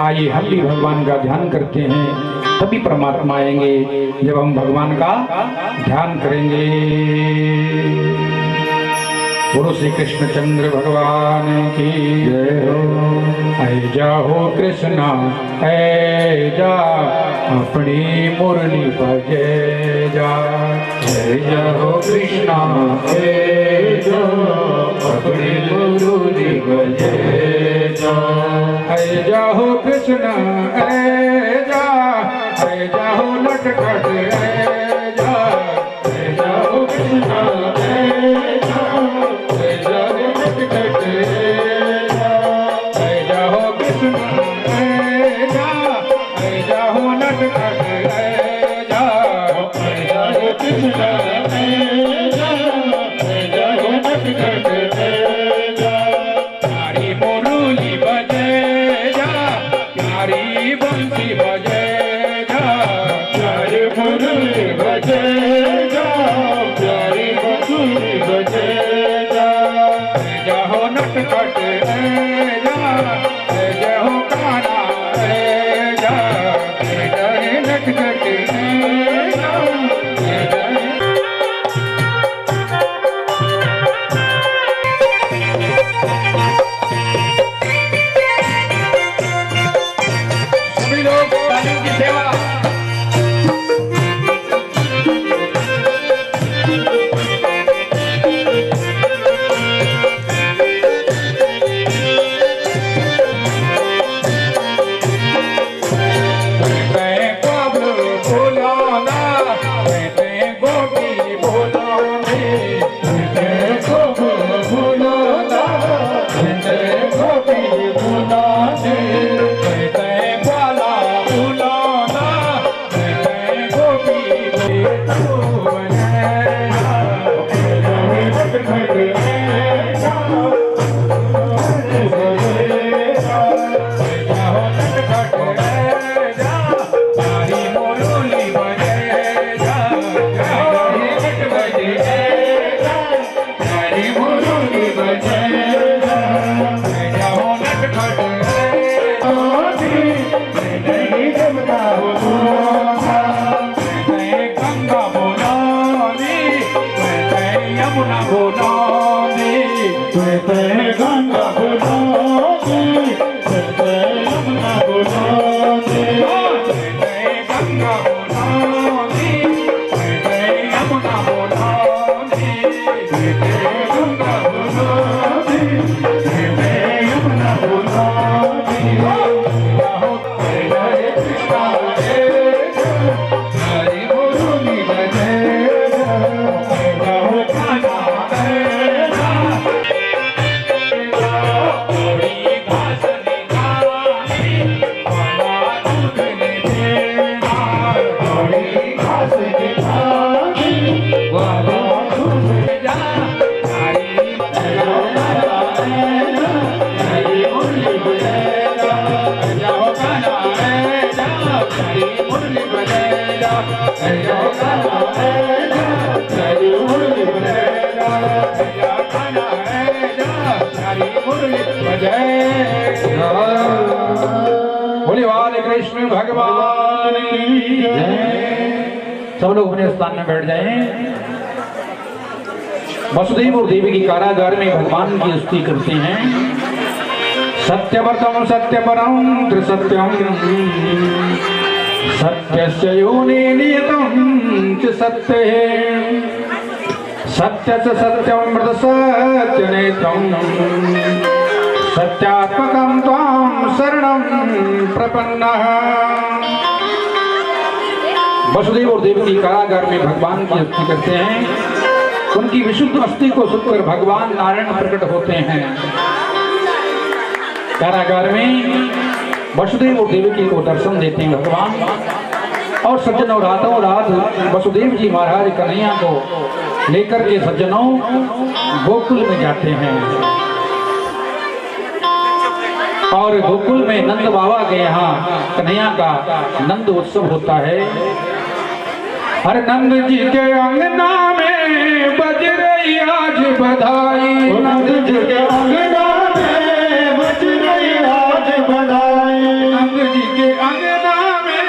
आइए हम भी भगवान का ध्यान करते हैं, तभी परमात्मा आएंगे जब हम भगवान का ध्यान करेंगे। गुरु श्री कृष्णचंद्र भगवान की जय हो। ऐ जाओ कृष्णा ऐ जा, अपनी मुरली बजे जा। ऐ जाओ कृष्णा ऐ जा, अपनी मुरली बजे जा। ऐ जाओ कृष्णा ऐ जा, ऐ जाओ नटखट ऐ जा। ऐ जाओ कृष्णा ऐ जा, सारी मुरली बजाएगा, भैया गाना है जा, सारी मुरली बजाएगा, भैया गाना है जा, सारी मुरली बजाएगा। बोले बाल कृष्ण भगवान की जय। सब लोग अपने स्थान में बैठ जाएं। वसुदेव और देवी की कारागार में भगवान की स्तुति करते हैं। सत्यव्रतम सत्यपरम त्रिसत्यम सत्यस्य योनि नियतम च सत्ये सत्यस्य सत्यमृत सत्यनेत्रम सत्यात्मकं त्वां शरणं प्रपन्नः। वसुदेव और देवी की कारागार में भगवान की स्तुति करते हैं। उनकी विशुद्ध अस्थि को सुनकर भगवान नारायण प्रकट होते हैं। कारागार में वसुदेव और देवकी को दर्शन देते हैं भगवान। और सज्जनों रातों रात वसुदेव जी महाराज कन्हैया को लेकर के सज्जनों गोकुल में जाते हैं। और गोकुल में नंद बाबा के यहाँ कन्हैया का नंद उत्सव होता है। हर नंद जी के अंगना में बज रही आज बधाई, नंद जी के अंगना में बज रही आज बधाई, नंद जी के अंगना में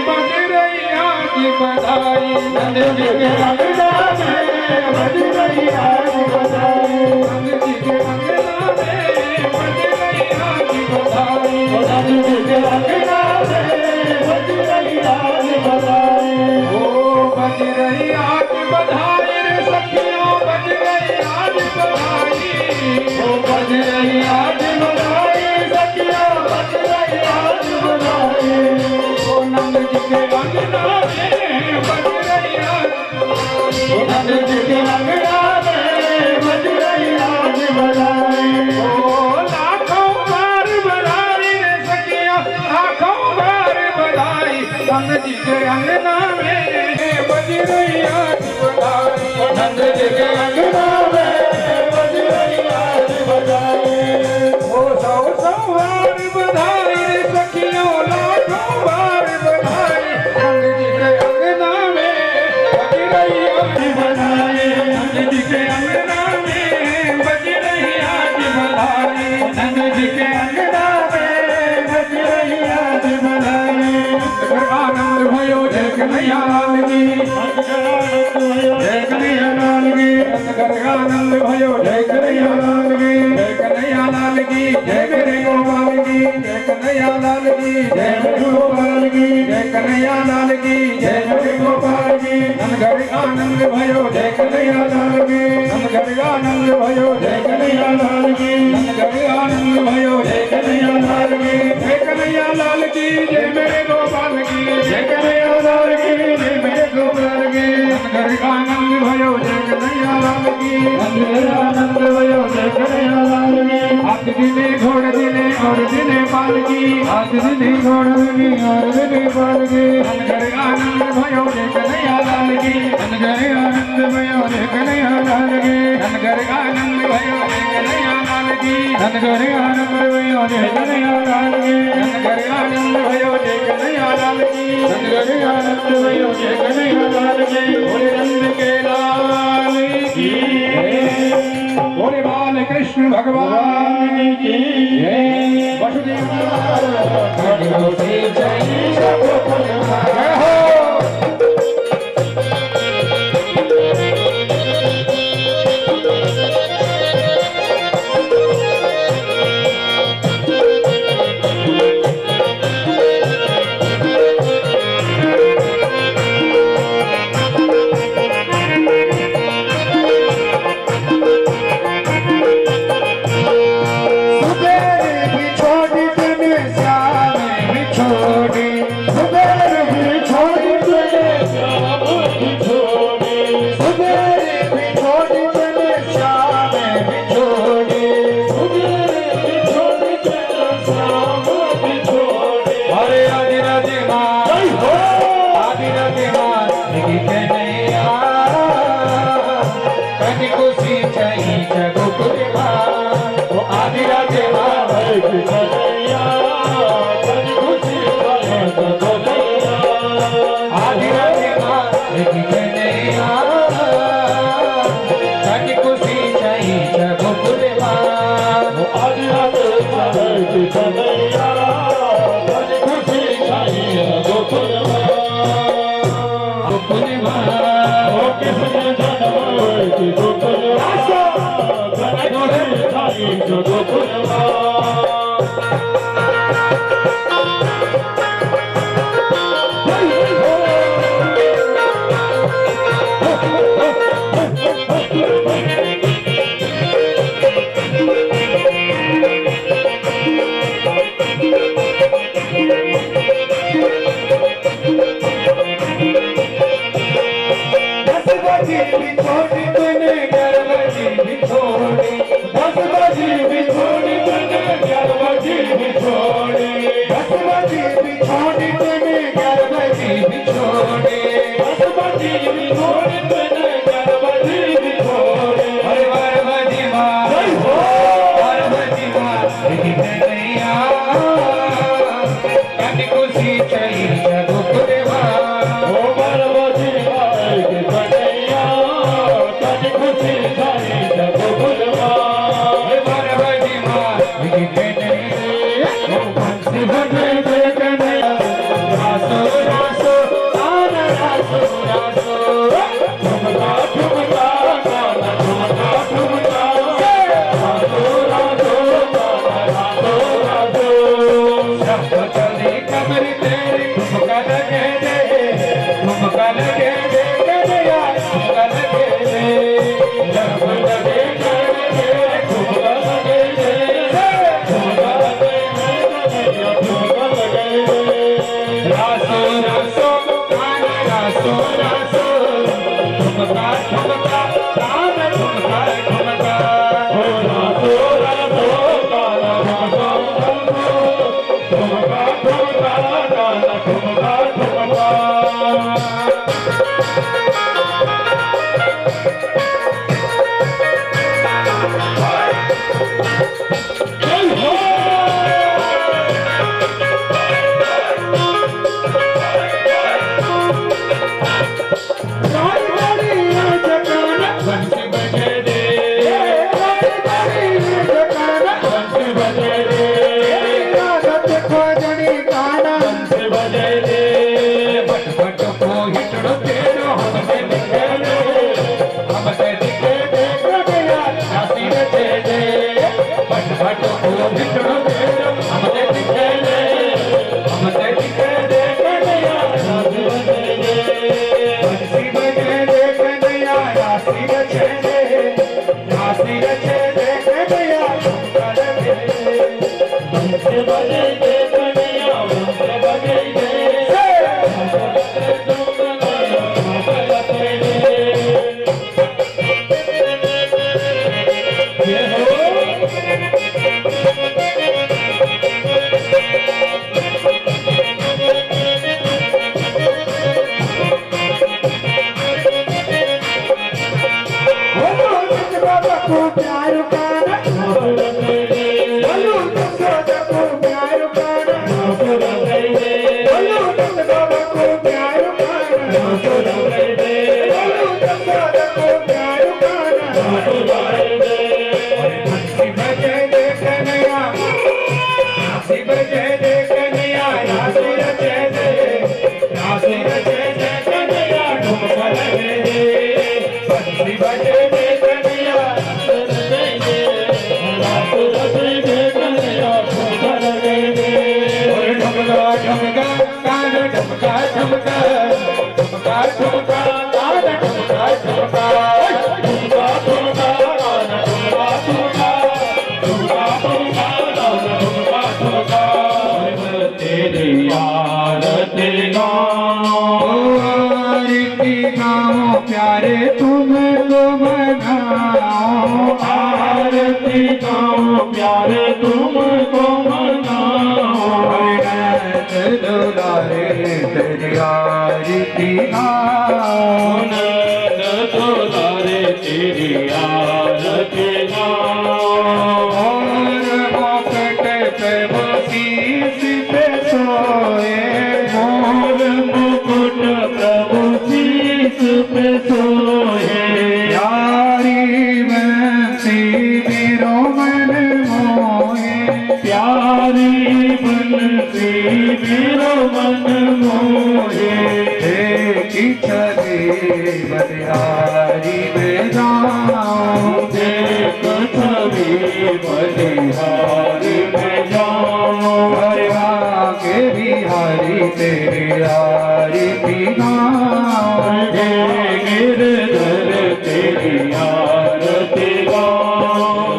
बज रही आज बधाई, नंद जी के अंगना में बज रही आज बधाई, नंद जी के अंगना में बज रही आज बधाई, नंद जी के अंगना में बज रही आज बधाई। बज रही आज बधाई रे सखियों, बज रही आज बधाई, ओ बज रही आज बधाई सखियों, बज रही आज बधाई। ओ नंद जी के अंगना में बज रही आज, ओ नंद जी के अंगना में बज रही आज बधाई। ओ लाखों बार बधाई रे सखियों, लाखों बार बधाई, नंद जी के अंगना में बज रही आज बधाई, नंद जी के अंगना में बज रही आज बधाई। ओ सौ बार बधाई रे सखियों, लाखों बार बधाई, नंद जी के अंगना में बज रही आज बधाई, नंद जी के अंगना में बज रही आज बधाई, नंद जी के अंगना में बज रही आज बधाई। आनंद भयो जय कन्हैया लाल की, जय कन्हैया लाल की, आनंद भयो जय कन्हैया लाल की, जय कन्हैया लाल की, जय मेरे गोपाल की, जय कन्हैया लाल की, जय मेरे गोपाल की, जय कन्हैया लाल की, जय मेरे गोपाल की, नंदघर आनंद भयो जय कन्हैया लाल की, नंदघर आनंद भयो जय कन्हैया लाल की, नंदघर आनंद भयो जय कन्हैया लाल की, जय कन्हैया लाल की, जय मेरे गोपाल की, जय कन्हैया लाल की, जय मेरे गोपाल की, नंदघर आनंद भयो जय कन्हैया लाल की, नंद आनंद भयो जय कन्हैया लाल की। हाथ दिने घोड़ दिने और दिने पाल की, हाथ दिने घोड़ दिने और दिने पाल की, नंदघर आनंद भयो जय कन्हैया लाल की, नंदघर आनंद भयो जय कन्हैया लाल की, नंदघर आनंद भयो जय कन्हैया लाल की, नंदघर आनंद भयो जय कन्हैया लाल की, नंदघर आनंद भयो जय कन्हैया लाल की, नंदघर आनंद भयो जय कन्हैया लाल की। बोले नंद के लाल की जय। बोले बाल कृष्ण भगवान की जय। वसुदेव भगवती जय जय हो। आदि छोड़ी तूने गर्व जी छोड़ी, 10 बजे भी छोड़ी तूने गर्व जी छोड़ी, 10 बजे भी छोड़ी तूने गर्व जी छोड़ी, 10 बजे भी छोड़ी तूने गर्व जी छोड़ी। हर हर बजी माँ जय हो, हर बजी माँ गैया कभी खुशी चली जगुपुरवा, ओ हर बजी माँ गैया कभी खुशी चली जगुपुरवा, हर बजी माँ गैया बंसी बजे गैया रासो रासो ताना रासो रासो ठुमका ठुमका ताना ठुमका ठुमका रासो रासो ताना रासो रासो सब चले कमर तेरे ठुमका लगे दे, ठुमका लगे दे गैया ठुमका लगे दे, जब लगे तेरे ठुमका लगे दे, ठुमका लगे दे ठुमका लगे दे, रासो रासो ताना रासो रासो ठुमका ठुमका ताना ठुमका ठुमका, हो रासो रासो ताना रासो रासो ठुमका ठुमका ताना ठुमका ठुमका। जय हो बंसी बजे दे, बंसी बजे दे, खोजनी काना बंसी बजे दे, बट बट को हिटड़ो तेरो हमसे दिखे दे, हमसे दिखे दे गया राशि रचे दे, बट बट को हिटड़ो तेरो हमसे दिखे दे, हमसे दिखे दे गया राशि रचे दे, बंसी बजे दे गया राशि रचे दे, राशि रचे दे गया ठुमका लगे दे, बंसी बजे दे गया बंसी बजे दे, ठुमका लगे दे। ये हो बाबा को प्यार काना, बोलो को प्यार काना, बोलो बाबा को प्यार काना, बोलो को प्यार काना, बंसी बजे दे कन्हैया, बंसी बजे दे कन्हैया राशि रचे दे, राशि रचे दे कन्हैया ठुमका लगे दे, बंसी बजे दे कन्हैया राशि रचे दे कन्हैया ठुमका लगे दे, ठुमका ठुमका कान ठुमका ठुमका, ठुमका ठुमका कान ठुमका ठुमका, ठुमका ठुमका कान ठुमका ठुमका, ठुमका ठुमका कान ठुमका ठुमका, तेरी आरती गाओ, आरती गाओ प्यारे तुमको मनाओ, आरती गाओ प्यारे तुमको मनाओ, दुलारे तेरी आरती गाओ, दुलारे तेरी आरती गाओ, और मुकुट पे शीश पे सोए, मोर मुकुट प्रभु शीश पे सोए, प्यारी बंसी मेरो मन मोहे, प्यारी बंसी मेरो मन मोहे, देखी छवि बलिहारी में जाऊं, देख छवि बलिहारी में जाऊं, हरे आगे बिहारी तेरी आरती गाऊं, गिरधर तेरी आरती गाऊं,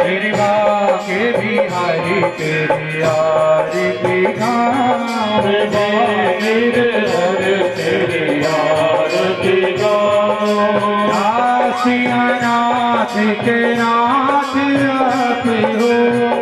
तेरी आगे बिहारी तेरी आरती गाऊं, गिरधर तेरी आरती गाऊं। के नाथ आप हो,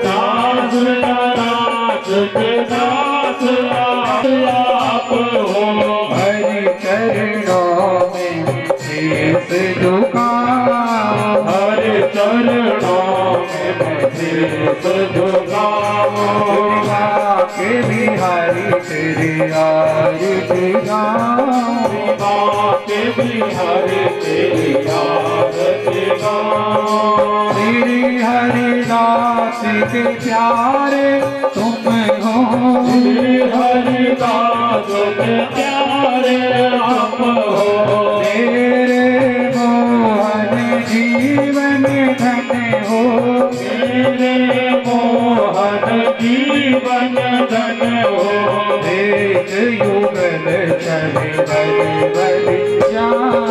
दास नाथ के दास आप हो। हरि चरणों में शीश झुकाओ, हरि चरणों में शीश झुकाओ। दुर्गा के बिहारी तेरी आरती गाऊं, के बिहारी तेरी आरती गाऊं। श्री हरिदास के प्यारे तुम हो, श्री हरिदास के प्यारे आप हो। तेरे मोहन जीवन धन हो, मेरे मोहन जीवन धन हो। एक युगल चले बलि बलि जाओ,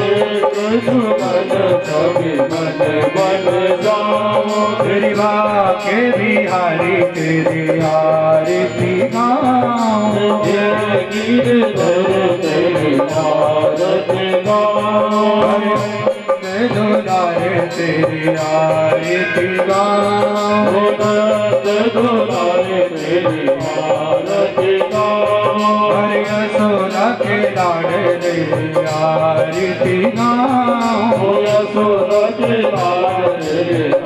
एक जुगल कभी बन बन जाओ। कृपा के बिहारी तेरी आरती गाऊं, गिरधर तेरी आरती गाऊं। दुलारे तेरी आरती गाऊं, दुलारे तेरी आरती गाऊं। हरि यशोदा के लाडले तेरी आरती गाऊं, यशोदा के लाडले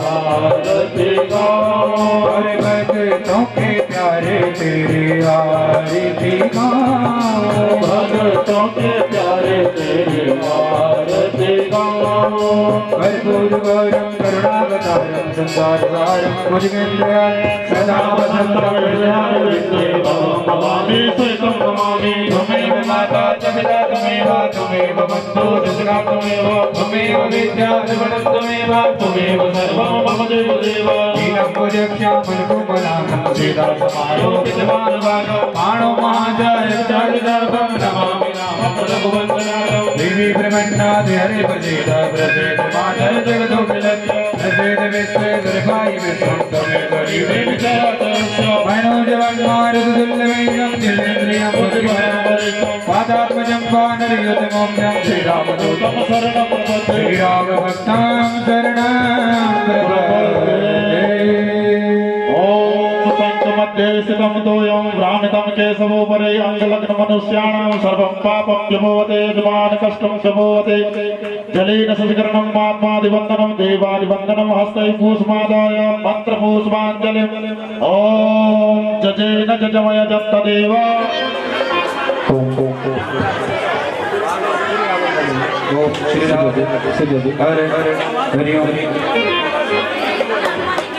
आरती गाऊं। हरि भक्तों के प्यारे तेरी आरती गाऊं, भक्तों के प्यारे तेरी आरती गाऊं। कर्पूर गौरम करुणावतारम संसारसारम भुजगेन्द्रया सदा वसंतं नमामि सुतं नमामि। त्वमेव माता च पिता त्वमेव त्वमेव बन्धु जगता त्वमेव त्वमेव विद्या द्रविणं त्वमेव त्वमेव सर्वं मम देवदेव। नीलं पुजक्ष्यां फलकुमलां सीतासमारोपितमानवानो माणो महाजयचारिदर्भं नमामि नामं रघुवन्दनाय। देवी ब्रह्मण्डादि हरे प्रसीद प्रसीद मातः जगदोऽखिलस्य प्रसीद विश्वेश्वरभाय विश्वं त्वमेव देवी मनोजवन्मारुतुल्यवेगं जितेन्द्रियं बुद्धिमतां पादात्मजं वानरयुतमोऽहं श्रीरामदूतं शरणं प्रपद्ये। श्रीरामभक्तां शरणं प्रपद्ये। मध्ये स्थितं तोयं भ्रामितं केशवोपरि अङ्गलग्नमनुष्याणां सर्वं पापं व्यभवते यजमान कष्टं शभवते। जलेन सत्करणं महात्मादिवन्दनं देवादिवन्दनं हस्तैः पूष्मादाय मन्त्रपूष्माञ्जलिम्। ॐ जजेन जजमय जत्तदेव। ओम श्री राम हरे हरे हरि ओम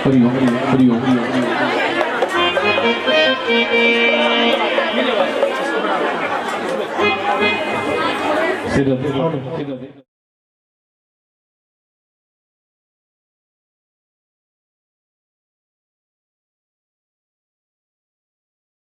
हरि ओम हरि ओम। सिद्ध